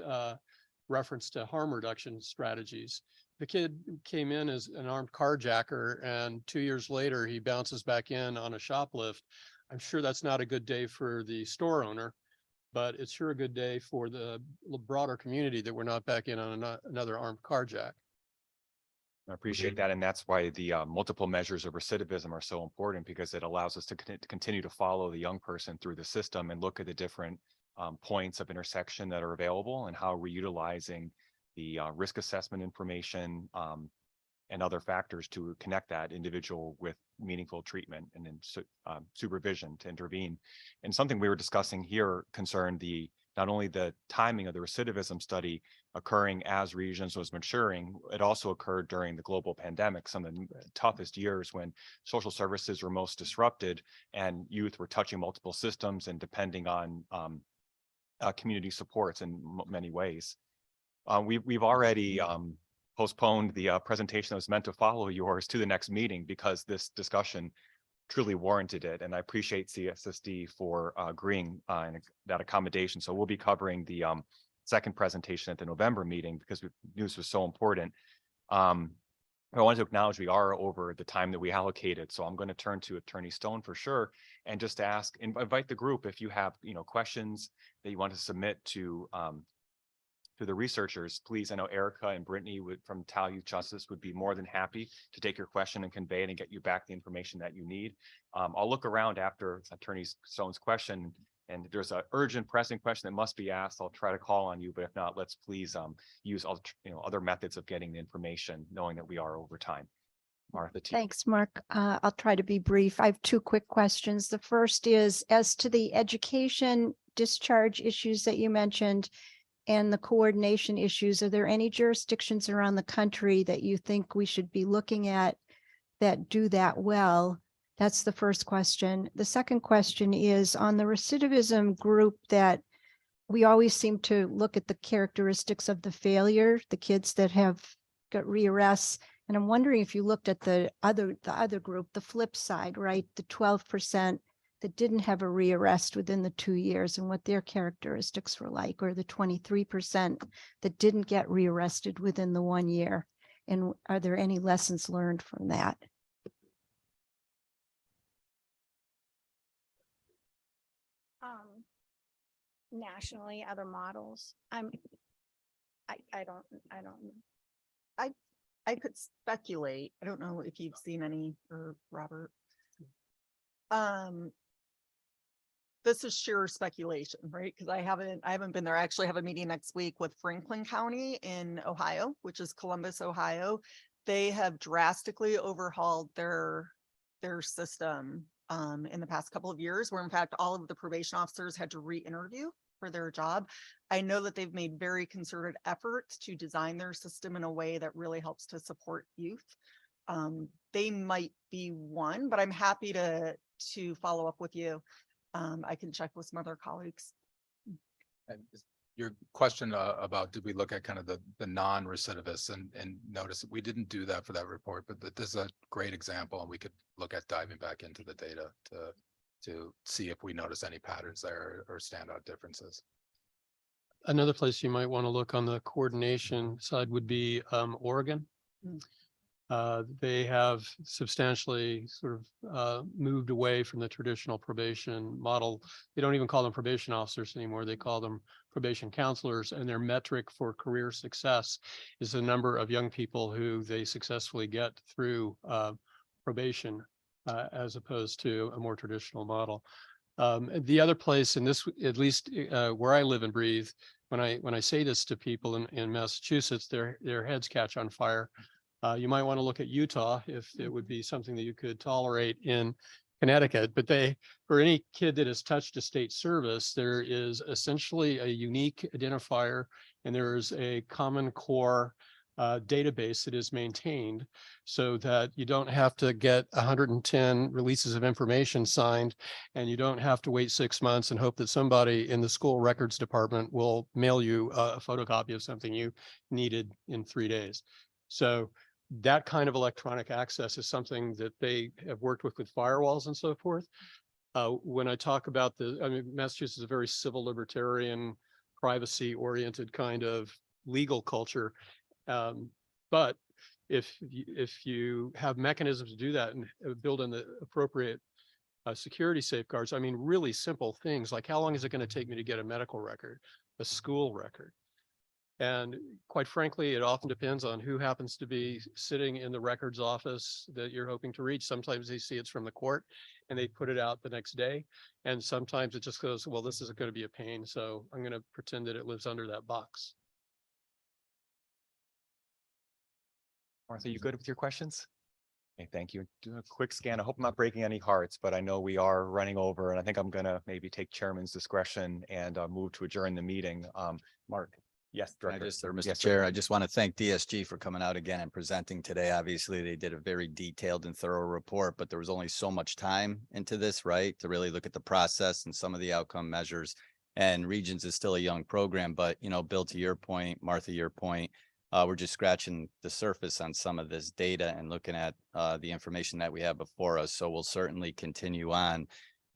reference to harm reduction strategies. The kid came in as an armed carjacker, and 2 years later, he bounces back in on a shoplift. I'm sure that's not a good day for the store owner, but it's sure a good day for the broader community that we're not back in on another armed carjack. I appreciate that. And that's why the multiple measures of recidivism are so important, because it allows us to continue to follow the young person through the system and look at the different points of intersection that are available and how we're utilizing the risk assessment information and other factors to connect that individual with meaningful treatment and then supervision to intervene. And something we were discussing here concerned not only the timing of the recidivism study occurring as regions was maturing, it also occurred during the global pandemic, some of the toughest years when social services were most disrupted and youth were touching multiple systems and depending on community supports in many ways. We've already postponed the presentation that was meant to follow yours to the next meeting because this discussion truly warranted it. And I appreciate CSSD for agreeing on that accommodation. So we'll be covering the second presentation at the November meeting because news was so important. I wanted to acknowledge we are over the time that we allocated. So I'm going to turn to Attorney Stone for sure and just ask, invite the group if you have questions that you want to submit to the researchers, please. I know Erica and Brittany from Tal Youth Justice would be more than happy to take your question and convey it and get you back the information that you need. I'll look around after Attorney Stone's question, and if there's an urgent pressing question that must be asked, I'll try to call on you, but if not, let's please use other methods of getting the information, knowing that we are over time. Martha T. Thanks, Mark. I'll try to be brief. I have 2 quick questions. The first is as to the education discharge issues that you mentioned and the coordination issues, are there any jurisdictions around the country that you think we should be looking at that do that well? That's the first question. The second question is on the recidivism group that we always seem to look at the characteristics of the failure, the kids that have got rearrests. And I'm wondering if you looked at the other group, the flip side, right? The 12% that didn't have a rearrest within the 2 years and what their characteristics were like, or the 23% that didn't get rearrested within the 1 year. And are there any lessons learned from that? Nationally, other models. I could speculate. I don't know if you've seen any, or Robert. This is sheer speculation, right? Because I haven't been there. I actually have a meeting next week with Franklin County in Ohio, which is Columbus, Ohio. They have drastically overhauled their system in the past couple of years, where in fact all of the probation officers had to re-interview for their job. I know that they've made very concerted efforts to design their system in a way that really helps to support youth. They might be one, but I'm happy to follow up with you. I can check with some other colleagues. And your question about did we look at kind of the non-recidivists and notice that we didn't do that for that report, but this is a great example, and we could look at diving back into the data to see if we notice any patterns there or standout differences. Another place you might want to look on the coordination side would be Oregon. They have substantially sort of moved away from the traditional probation model. They don't even call them probation officers anymore. They call them probation counselors, and their metric for career success is the number of young people who they successfully get through probation, as opposed to a more traditional model. The other place, and this, at least where I live and breathe, when I say this to people in Massachusetts, their heads catch on fire. You might want to look at Utah if it would be something that you could tolerate in Connecticut, but for any kid that has touched a state service, there is essentially a unique identifier, and there is a common core database that is maintained so that you don't have to get 110 releases of information signed, and you don't have to wait 6 months and hope that somebody in the school records department will mail you a photocopy of something you needed in 3 days. So that kind of electronic access is something that they have worked with firewalls and so forth. When I talk about Massachusetts is a very civil libertarian, privacy oriented kind of legal culture. But if you have mechanisms to do that and build in the appropriate security safeguards, I mean, really simple things like how long is it going to take me to get a medical record, a school record? And quite frankly, it often depends on who happens to be sitting in the records office that you're hoping to reach. Sometimes they see it's from the court and they put it out the next day. And sometimes it just goes, well, this isn't going to be a pain, so I'm going to pretend that it lives under that box. Martha, you good with your questions? Okay, thank you. Do a quick scan. I hope I'm not breaking any hearts, but I know we are running over, and I think I'm gonna maybe take chairman's discretion and move to adjourn the meeting. Mark. Yes, Director. Mr. Yes, Chair, sir. I just want to thank DSG for coming out again and presenting today. Obviously, they did a very detailed and thorough report, but there was only so much time into this, right? To really look at the process and some of the outcome measures. And Regions is still a young program, but Bill, to your point, Martha, your point, we're just scratching the surface on some of this data and looking at the information that we have before us. So we'll certainly continue on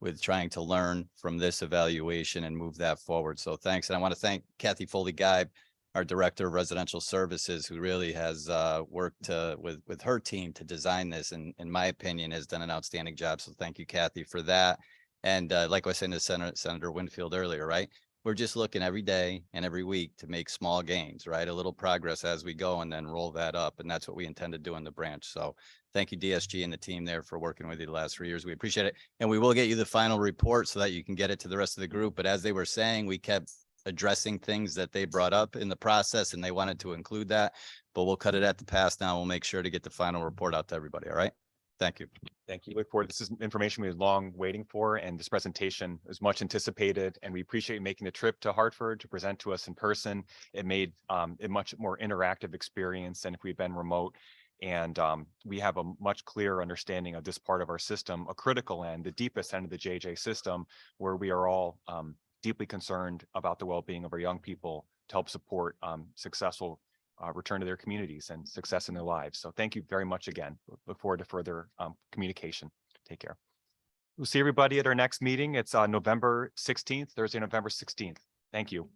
with trying to learn from this evaluation and move that forward. So thanks. And I want to thank Kathy Foley-Geib, our Director of Residential Services, who really has worked with her team to design this, and in my opinion, has done an outstanding job. So thank you, Kathy, for that. And like I was saying to Senator Winfield earlier, right? We're just looking every day and every week to make small gains, right? A little progress as we go and then roll that up. And that's what we intend to do in the branch. So thank you, DSG and the team there, for working with you the last 3 years. We appreciate it. And we will get you the final report so that you can get it to the rest of the group. But as they were saying, we kept addressing things that they brought up in the process and they wanted to include that, but we'll cut it at the pass now. We'll make sure to get the final report out to everybody. All right. Thank you. Thank you. Look forward. This is information we had long waiting for, and this presentation is much anticipated, and we appreciate making the trip to Hartford to present to us in person. It made a much more interactive experience than if we'd been remote. And we have a much clearer understanding of this part of our system, a critical end, the deepest end of the JJ system, where we are all deeply concerned about the well-being of our young people to help support successful return to their communities and success in their lives. So thank you very much again. Look forward to further communication. Take care. We'll see everybody at our next meeting. It's November 16th, Thursday, November 16th. Thank you.